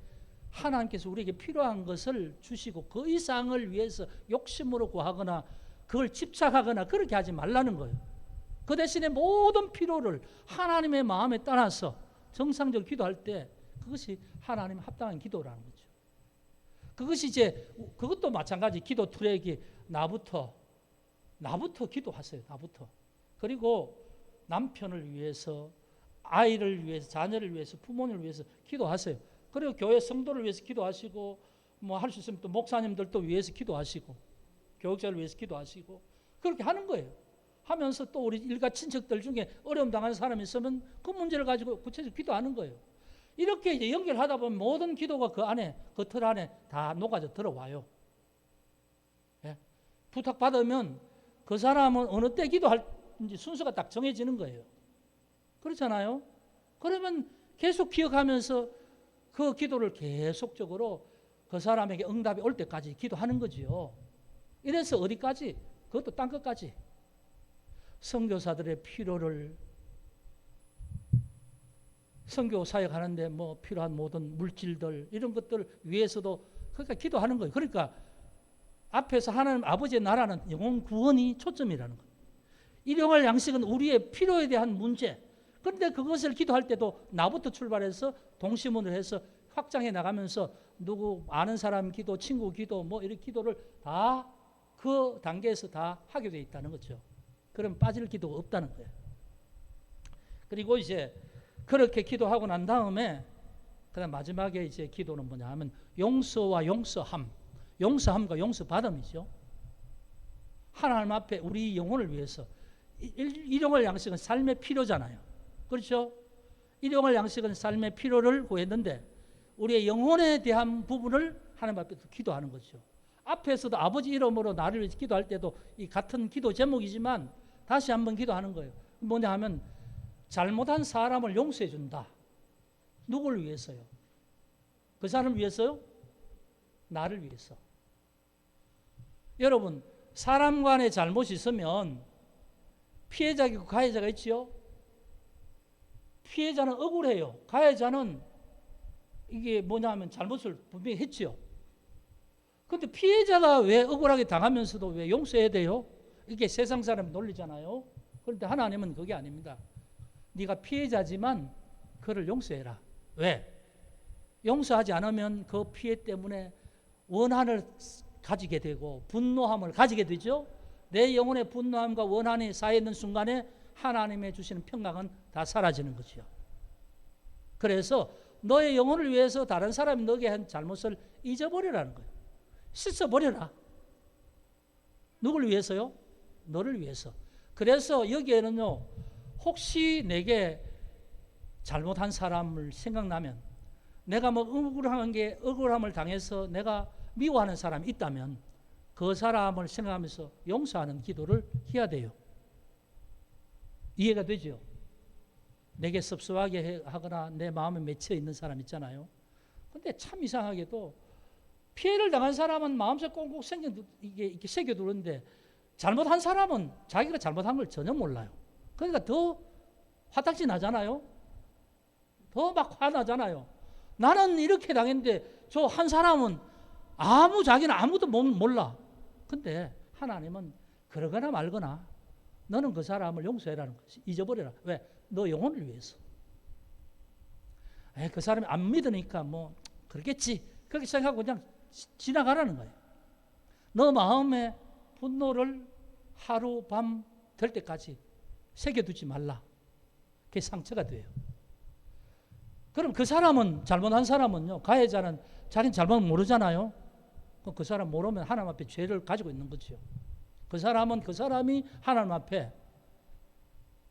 하나님께서 우리에게 필요한 것을 주시고 그 이상을 위해서 욕심으로 구하거나 그걸 집착하거나 그렇게 하지 말라는 거예요. 그 대신에 모든 필요를 하나님의 마음에 따라서 정상적으로 기도할 때 그것이 하나님 합당한 기도라는 거죠. 그것이 이제 그것도 마찬가지. 기도 트랙이 나부터 기도하세요. 나부터. 그리고 남편을 위해서, 아이를 위해서, 자녀를 위해서, 부모님을 위해서 기도하세요. 그리고 교회 성도를 위해서 기도하시고, 뭐 할 수 있으면 또 목사님들도 위해서 기도하시고, 교육자를 위해서 기도하시고, 그렇게 하는 거예요. 하면서 또 우리 일가 친척들 중에 어려움 당하는 사람이 있으면 그 문제를 가지고 구체적으로 기도하는 거예요. 이렇게 이제 연결하다 보면 모든 기도가 그 안에, 그 틀 안에 다 녹아져 들어와요. 예? 부탁받으면 그 사람은 어느 때 기도할지 순서가 딱 정해지는 거예요. 그렇잖아요. 그러면 계속 기억하면서 그 기도를 계속적으로 그 사람에게 응답이 올 때까지 기도하는 거지요. 이래서 어디까지? 그것도 땅 끝까지. 선교사들의 필요를, 선교 사역하는데 뭐 필요한 모든 물질들 이런 것들 위해서도 그러니까 기도하는 거예요. 그러니까 앞에서 하나님 아버지의 나라는 영혼 구원이 초점이라는 거예요. 일용할 양식은 우리의 필요에 대한 문제. 그런데 그것을 기도할 때도 나부터 출발해서 동심원을 해서 확장해 나가면서 누구 아는 사람 기도, 친구 기도 뭐 이런 기도를 다 그 단계에서 다 하게 돼 있다는 거죠. 그럼 빠질 기도가 없다는 거예요. 그리고 이제 그렇게 기도하고 난 다음에 그다음 마지막에 이제 기도는 뭐냐 하면 용서와 용서함. 용서함과 용서받음이죠. 하나님 앞에 우리 영혼을 위해서 일용할 양식은 삶의 필요잖아요. 그렇죠? 일용할 양식은 삶의 필요를 구했는데 우리의 영혼에 대한 부분을 하나님 앞에 기도하는 거죠. 앞에서도 아버지 이름으로 나를 위해서 기도할 때도 이 같은 기도 제목이지만 다시 한번 기도하는 거예요. 뭐냐 하면 잘못한 사람을 용서해 준다. 누구를 위해서요? 그 사람을 위해서요? 나를 위해서. 여러분, 사람 간에 잘못이 있으면 피해자가 있고 가해자가 있지요? 피해자는 억울해요. 가해자는 이게 뭐냐 하면 잘못을 분명히 했지요. 근데 피해자가 왜 억울하게 당하면서도 왜 용서해야 돼요? 이게 세상 사람 논리잖아요. 그런데 하나님은 그게 아닙니다. 네가 피해자지만 그를 용서해라. 왜? 용서하지 않으면 그 피해 때문에 원한을 가지게 되고 분노함을 가지게 되죠. 내 영혼의 분노함과 원한이 쌓여있는 순간에 하나님의 주시는 평강은 다 사라지는 거죠. 그래서 너의 영혼을 위해서 다른 사람이 너에게 한 잘못을 잊어버리라는 거예요. 씻어버려라. 누굴 위해서요? 너를 위해서. 그래서 여기에는요, 혹시 내게 잘못한 사람을 생각나면, 내가 뭐 억울함을 당해서 내가 미워하는 사람이 있다면 그 사람을 생각하면서 용서하는 기도를 해야 돼요. 이해가 되죠? 내게 섭섭하게 하거나 내 마음에 맺혀 있는 사람 있잖아요. 근데 참 이상하게도 피해를 당한 사람은 마음속에 꽁꽁 이렇게 새겨두는데 잘못한 사람은 자기가 잘못한 걸 전혀 몰라요. 그러니까 더 화딱지 나잖아요. 더 막 화나잖아요. 나는 이렇게 당했는데 저 한 사람은 자기는 아무도 몰라. 근데 하나님은 그러거나 말거나 너는 그 사람을 용서해라는 것이 잊어버려라. 왜? 너 영혼을 위해서. 그 사람이 안 믿으니까 뭐 그러겠지. 그렇게 생각하고 그냥 지나가라는 거예요. 너 마음에 분노를 하루 밤 될 때까지 새겨두지 말라. 그게 상처가 돼요. 그럼 그 사람은, 잘못한 사람은요, 가해자는 자기는 잘못 모르잖아요. 그럼 그 사람 모르면 하나님 앞에 죄를 가지고 있는 거죠. 그 사람은 그 사람이 하나님 앞에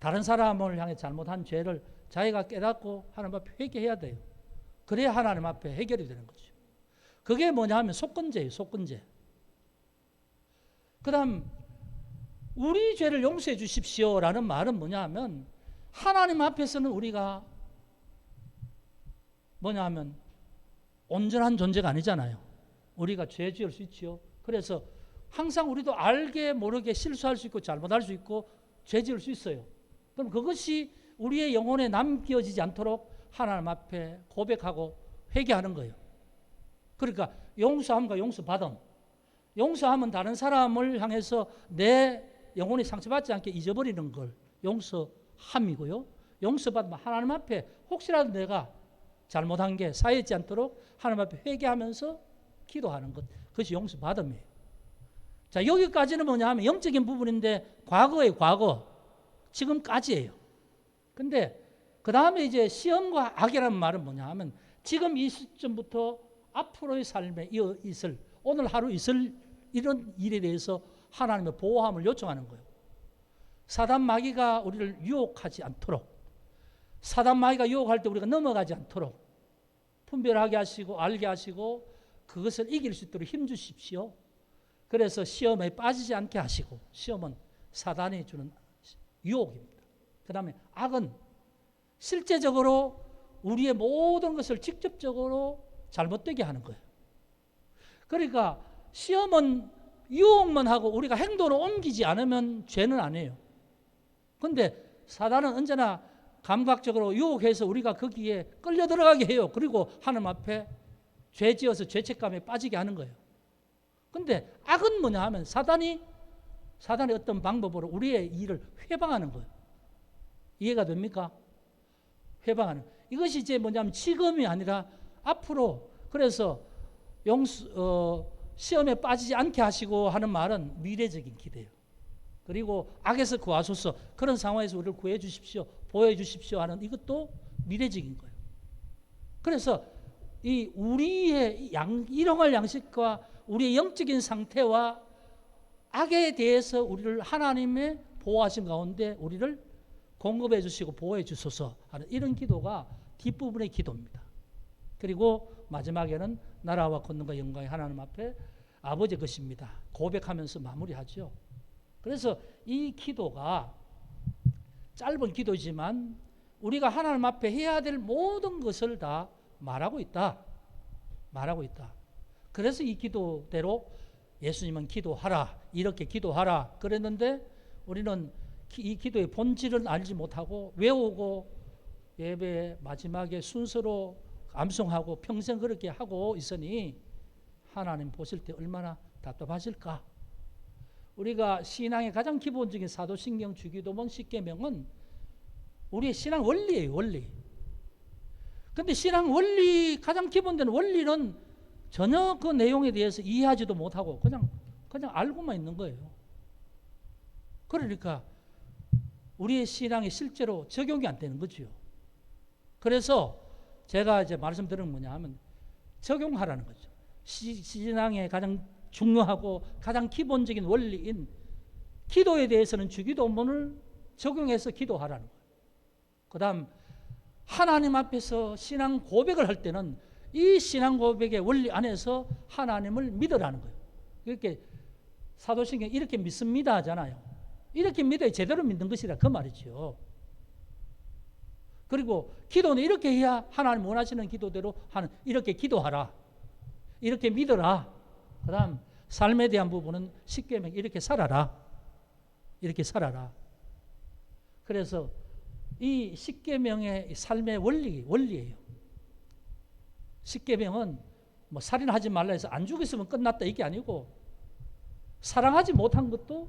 다른 사람을 향해 잘못한 죄를 자기가 깨닫고 하나님 앞에 회개해야 돼요. 그래야 하나님 앞에 해결이 되는 거죠. 그게 뭐냐 하면 속건제예요. 속건제. 그 다음 우리 죄를 용서해 주십시오라는 말은 뭐냐 하면 하나님 앞에서는 우리가 뭐냐 하면 온전한 존재가 아니잖아요. 우리가 죄 지을 수 있죠. 그래서 항상 우리도 알게 모르게 실수할 수 있고 잘못할 수 있고 죄 지을 수 있어요. 그럼 그것이 우리의 영혼에 남겨지지 않도록 하나님 앞에 고백하고 회개하는 거예요. 그러니까 용서함과 용서받음. 용서하면 다른 사람을 향해서 내 영혼이 상처받지 않게 잊어버리는 걸 용서함이고요. 용서받으면 하나님 앞에 혹시라도 내가 잘못한 게 쌓이지 않도록 하나님 앞에 회개하면서 기도하는 것. 그것이 용서받음이에요. 자, 여기까지는 뭐냐 하면 영적인 부분인데 과거예요. 과거. 지금까지예요. 근데 그 다음에 이제 시험과 악이라는 말은 뭐냐 하면 지금 이 시점부터 앞으로의 삶에 있을, 오늘 하루 있을 이런 일에 대해서 하나님의 보호함을 요청하는 거예요. 사단 마귀가 우리를 유혹하지 않도록, 사단 마귀가 유혹할 때 우리가 넘어가지 않도록 분별하게 하시고 알게 하시고 그것을 이길 수 있도록 힘주십시오. 그래서 시험에 빠지지 않게 하시고, 시험은 사단이 주는 유혹입니다. 그 다음에 악은 실제적으로 우리의 모든 것을 직접적으로 잘못되게 하는 거예요. 그러니까 시험은 유혹만 하고 우리가 행동을 옮기지 않으면 죄는 아니에요. 그런데 사단은 언제나 감각적으로 유혹해서 우리가 거기에 끌려 들어가게 해요. 그리고 하나님 앞에 죄 지어서 죄책감에 빠지게 하는 거예요. 그런데 악은 뭐냐 하면 사단이 어떤 방법으로 우리의 일을 회방하는 거예요. 이해가 됩니까? 회방하는. 이것이 이제 뭐냐면 지금이 아니라 앞으로. 그래서 시험에 빠지지 않게 하시고 하는 말은 미래적인 기대예요. 그리고 악에서 구하소서, 그런 상황에서 우리를 구해 주십시오, 보호해 주십시오 하는 이것도 미래적인 거예요. 그래서 이 우리의 일용할 양식과 우리의 영적인 상태와 악에 대해서 우리를 하나님의 보호하신 가운데 우리를 공급해 주시고 보호해 주소서 하는 이런 기도가 뒷부분의 기도입니다. 그리고 마지막에는 나라와 권능과 영광이 하나님 앞에 아버지 것입니다. 고백하면서 마무리하죠. 그래서 이 기도가 짧은 기도지만 우리가 하나님 앞에 해야 될 모든 것을 다 말하고 있다. 말하고 있다. 그래서 이 기도대로 예수님은 기도하라, 이렇게 기도하라 그랬는데 우리는 이 기도의 본질을 알지 못하고 외우고 예배의 마지막에 순서로 암송하고 평생 그렇게 하고 있으니 하나님 보실 때 얼마나 답답하실까. 우리가 신앙의 가장 기본적인 사도신경, 주기도문, 십계명은 우리의 신앙 원리예요. 원리. 근데 신앙 원리, 가장 기본된 원리는 전혀 그 내용에 대해서 이해하지도 못하고 그냥 알고만 있는 거예요. 그러니까 우리의 신앙이 실제로 적용이 안 되는 거죠. 그래서 제가 이제 말씀드리는 뭐냐 하면 적용하라는 거죠. 신앙의 가장 중요하고 가장 기본적인 원리인 기도에 대해서는 주기도문을 적용해서 기도하라는 거예요. 그 다음 하나님 앞에서 신앙 고백을 할 때는 이 신앙 고백의 원리 안에서 하나님을 믿으라는 거예요. 이렇게 사도신경 이렇게 믿습니다 하잖아요. 이렇게 믿어야 제대로 믿는 것이라 그 말이죠. 그리고 기도는 이렇게 해야 하나님 원하시는 기도대로 하는, 이렇게 기도하라, 이렇게 믿어라. 그 다음 삶에 대한 부분은 십계명 이렇게 살아라, 이렇게 살아라. 그래서 이 십계명의 삶의 원리예요. 십계명은 뭐 살인하지 말라 해서 안 죽였으면 끝났다 이게 아니고 사랑하지 못한 것도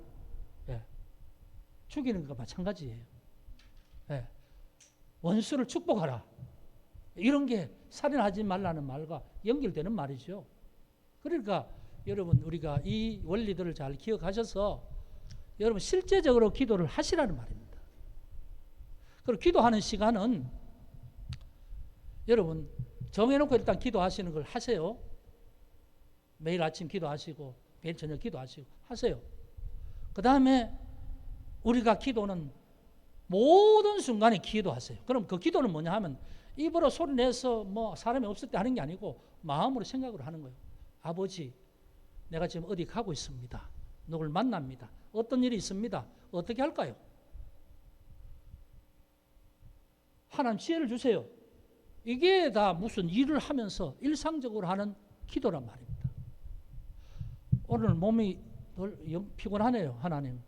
죽이는 것과 마찬가지예요. 원수를 축복하라, 이런 게 살인하지 말라는 말과 연결되는 말이죠. 그러니까 여러분 우리가 이 원리들을 잘 기억하셔서 여러분 실제적으로 기도를 하시라는 말입니다. 그리고 기도하는 시간은 여러분 정해놓고 일단 기도하시는 걸 하세요. 매일 아침 기도하시고 매일 저녁 기도하시고 하세요. 그 다음에 우리가 기도는 모든 순간에 기도하세요. 그럼 그 기도는 뭐냐 하면 입으로 소리 내서 뭐 사람이 없을 때 하는 게 아니고 마음으로 생각으로 하는 거예요. 아버지, 내가 지금 어디 가고 있습니다. 누굴 만납니다. 어떤 일이 있습니다. 어떻게 할까요? 하나님 지혜를 주세요. 이게 다 무슨 일을 하면서 일상적으로 하는 기도란 말입니다. 오늘 몸이 피곤하네요. 하나님.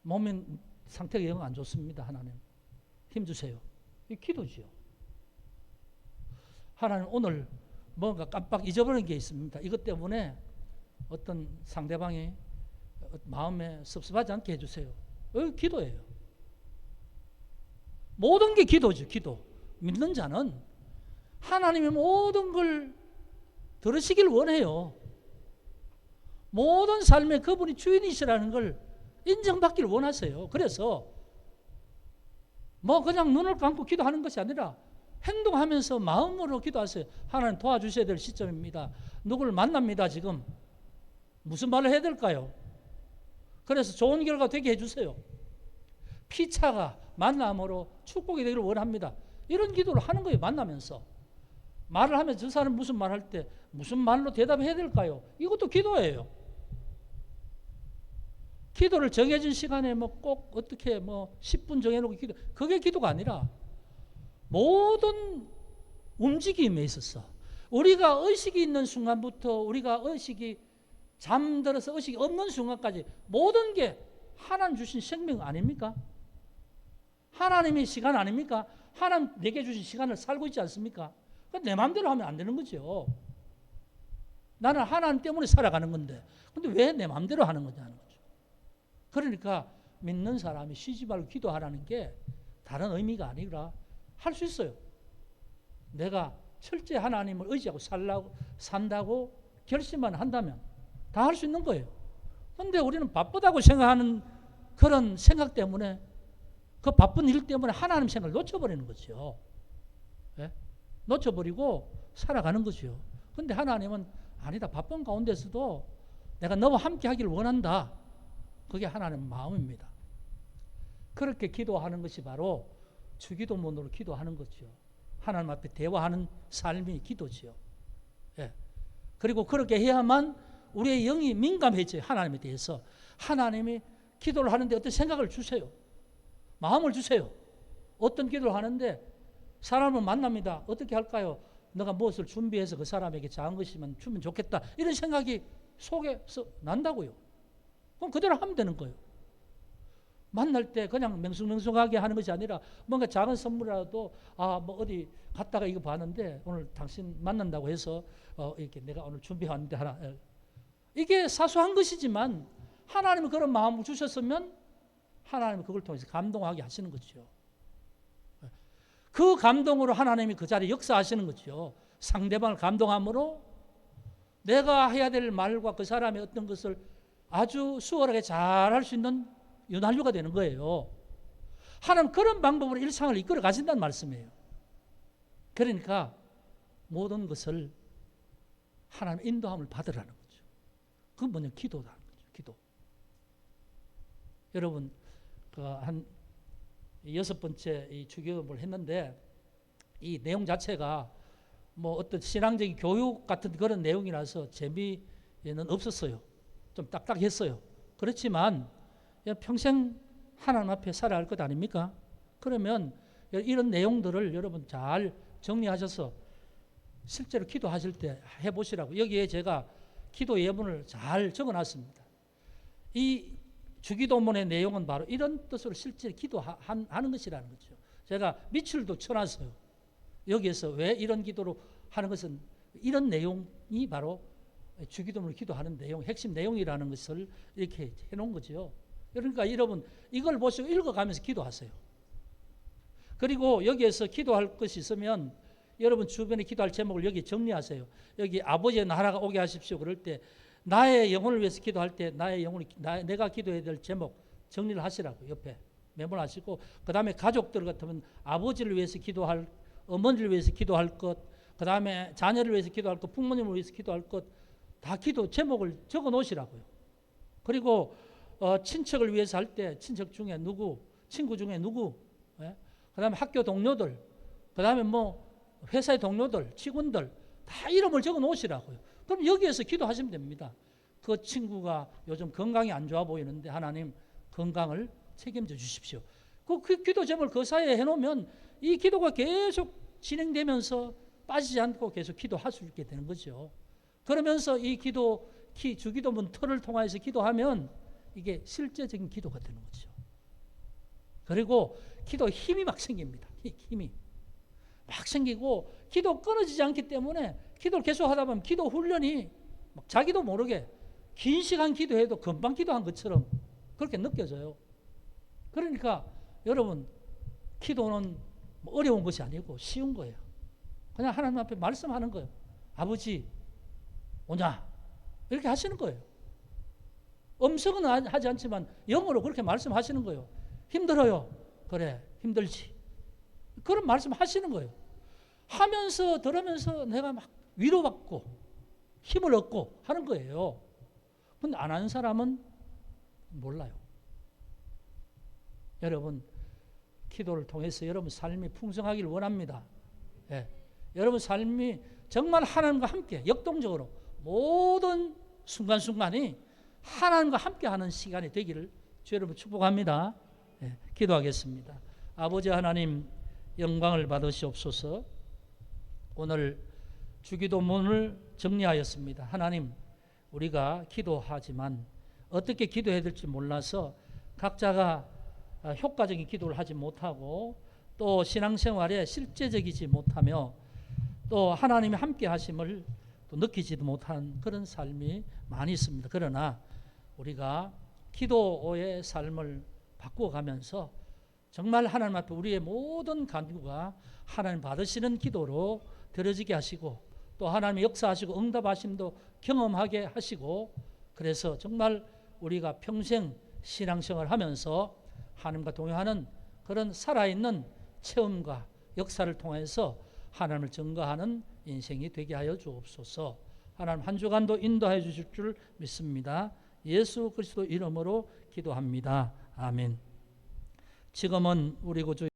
몸이 상태가 영 안 좋습니다. 하나님. 힘주세요. 이 기도지요. 하나님 오늘 뭔가 깜빡 잊어버린 게 있습니다. 이것 때문에 어떤 상대방이 마음에 섭섭하지 않게 해주세요. 여기 기도예요. 모든 게 기도죠. 기도. 믿는 자는 하나님의 모든 걸 들으시길 원해요. 모든 삶의 그분이 주인이시라는 걸 인정받기를 원하세요. 그래서 뭐 그냥 눈을 감고 기도하는 것이 아니라 행동하면서 마음으로 기도하세요. 하나님 도와주셔야 될 시점입니다. 누구를 만납니다. 지금 무슨 말을 해야 될까요? 그래서 좋은 결과 되게 해주세요. 피차가 만남으로 축복이 되기를 원합니다. 이런 기도를 하는 거예요. 만나면서 말을 하면 저 사람 무슨 말 할 때 무슨 말로 대답해야 될까요? 이것도 기도예요. 기도를 정해진 시간에 뭐 꼭 어떻게 뭐 10분 정해놓고 기도, 그게 기도가 아니라 모든 움직임에 있어서 우리가 의식이 있는 순간부터 우리가 의식이 잠들어서 의식이 없는 순간까지 모든 게 하나님 주신 생명 아닙니까? 하나님의 시간 아닙니까? 하나님 내게 주신 시간을 살고 있지 않습니까? 내 마음대로 하면 안 되는 거죠. 나는 하나님 때문에 살아가는 건데 근데 왜 내 마음대로 하는 거냐는 거죠. 그러니까 믿는 사람이 쉬지 말고 기도하라는 게 다른 의미가 아니라 할 수 있어요. 내가 철저히 하나님을 의지하고 산다고 결심만 한다면 다 할 수 있는 거예요. 그런데 우리는 바쁘다고 생각하는 그런 생각 때문에 그 바쁜 일 때문에 하나님 생각을 놓쳐버리는 거죠. 네? 놓쳐버리고 살아가는 거죠. 그런데 하나님은 아니다. 바쁜 가운데서도 내가 너와 함께 하기를 원한다. 그게 하나님의 마음입니다. 그렇게 기도하는 것이 바로 주기도문으로 기도하는 거죠. 하나님 앞에 대화하는 삶이 기도지요. 예. 그리고 그렇게 해야만 우리의 영이 민감해져요. 하나님에 대해서. 하나님이 기도를 하는데 어떤 생각을 주세요. 마음을 주세요. 어떤 기도를 하는데 사람을 만납니다. 어떻게 할까요? 너가 무엇을 준비해서 그 사람에게 작은 것이면 주면 좋겠다. 이런 생각이 속에서 난다고요. 그럼 그대로 하면 되는 거예요. 만날 때 그냥 맹숭맹숭하게 하는 것이 아니라 뭔가 작은 선물이라도 뭐 어디 갔다가 이거 봤는데 오늘 당신 만난다고 해서 이렇게 내가 오늘 준비했는데 하나 이게 사소한 것이지만 하나님이 그런 마음을 주셨으면 하나님이 그걸 통해서 감동하게 하시는 거죠. 그 감동으로 하나님이 그 자리에 역사하시는 거죠. 상대방을 감동함으로 내가 해야 될 말과 그 사람의 어떤 것을 아주 수월하게 잘 할 수 있는 연한류가 되는 거예요. 하나님 그런 방법으로 일상을 이끌어 가신다는 말씀이에요. 그러니까 모든 것을 하나님의 인도함을 받으라는 거죠. 그건 뭐냐? 기도라는 거죠. 기도. 여러분 한 6번째 이 주기도문을 했는데 이 내용 자체가 뭐 어떤 신앙적인 교육 같은 그런 내용이라서 재미는 없었어요. 좀 딱딱했어요. 그렇지만 평생 하나님 앞에 살아갈 것 아닙니까? 그러면 이런 내용들을 여러분 잘 정리하셔서 실제로 기도하실 때 해보시라고. 여기에 제가 기도 예문을 잘 적어놨습니다. 이 주기도문의 내용은 바로 이런 뜻으로 실제 기도하는 것이라는 거죠. 제가 밑줄도 쳐놨어요. 여기에서 왜 이런 기도로 하는 것은 이런 내용이 바로 주기도문을 기도하는 내용, 핵심 내용이라는 것을 이렇게 해놓은 거죠. 그러니까 여러분 이걸 보시고 읽어가면서 기도하세요. 그리고 여기에서 기도할 것이 있으면 여러분 주변에 기도할 제목을 여기 정리하세요. 여기 아버지의 나라가 오게 하십시오. 그럴 때 나의 영혼을 위해서 기도할 때 내가 기도해야 될 제목 정리를 하시라고 옆에 메모하시고, 그 다음에 가족들 같으면 아버지를 위해서 기도할, 어머니를 위해서 기도할 것, 그 다음에 자녀를 위해서 기도할 것, 부모님을 위해서 기도할 것, 다 기도 제목을 적어 놓으시라고요. 그리고 친척을 위해서 할 때 친척 중에 누구, 친구 중에 누구, 예? 그 다음에 학교 동료들, 그 다음에 뭐 회사의 동료들, 직원들 다 이름을 적어 놓으시라고요. 그럼 여기에서 기도하시면 됩니다. 그 친구가 요즘 건강이 안 좋아 보이는데 하나님 건강을 책임져 주십시오. 그 기도 제목을 그 사이에 해놓으면 이 기도가 계속 진행되면서 빠지지 않고 계속 기도할 수 있게 되는 거죠. 그러면서 이 주기도문 틀을 통해서 기도하면 이게 실제적인 기도가 되는 거죠. 그리고 기도 힘이 막 생깁니다. 힘이 막 생기고 기도 끊어지지 않기 때문에 기도를 계속 하다 보면 기도 훈련이 막 자기도 모르게 긴 시간 기도해도 금방 기도한 것처럼 그렇게 느껴져요. 그러니까 여러분 기도는 뭐 어려운 것이 아니고 쉬운 거예요. 그냥 하나님 앞에 말씀하는 거예요. 아버지 오냐 이렇게 하시는 거예요. 음성은 하지 않지만 영어로 그렇게 말씀하시는 거예요. 힘들어요. 그래 힘들지. 그런 말씀하시는 거예요. 하면서 들으면서 내가 막 위로받고 힘을 얻고 하는 거예요. 근데 안 하는 사람은 몰라요. 여러분 기도를 통해서 여러분 삶이 풍성하기를 원합니다. 예. 여러분 삶이 정말 하나님과 함께 역동적으로 모든 순간순간이 하나님과 함께하는 시간이 되기를 주 여러분 축복합니다. 예. 기도하겠습니다. 아버지 하나님 영광을 받으시옵소서. 오늘 주기도문을 정리하였습니다. 하나님 우리가 기도하지만 어떻게 기도해야 될지 몰라서 각자가 효과적인 기도를 하지 못하고 또 신앙생활에 실제적이지 못하며 또 하나님의 함께 하심을 또 느끼지도 못한 그런 삶이 많이 있습니다. 그러나 우리가 기도의 삶을 바꾸어가면서 정말 하나님 앞에 우리의 모든 간구가 하나님 받으시는 기도로 드려지게 하시고 또 하나님의 역사하시고 응답하심도 경험하게 하시고 그래서 정말 우리가 평생 신앙생활을 하면서 하나님과 동행하는 그런 살아있는 체험과 역사를 통해서 하나님을 증거하는 인생이 되게 하여 주옵소서. 하나님 한 주간도 인도해 주실 줄 믿습니다. 예수 그리스도 이름으로 기도합니다. 아멘. 지금은 우리 구주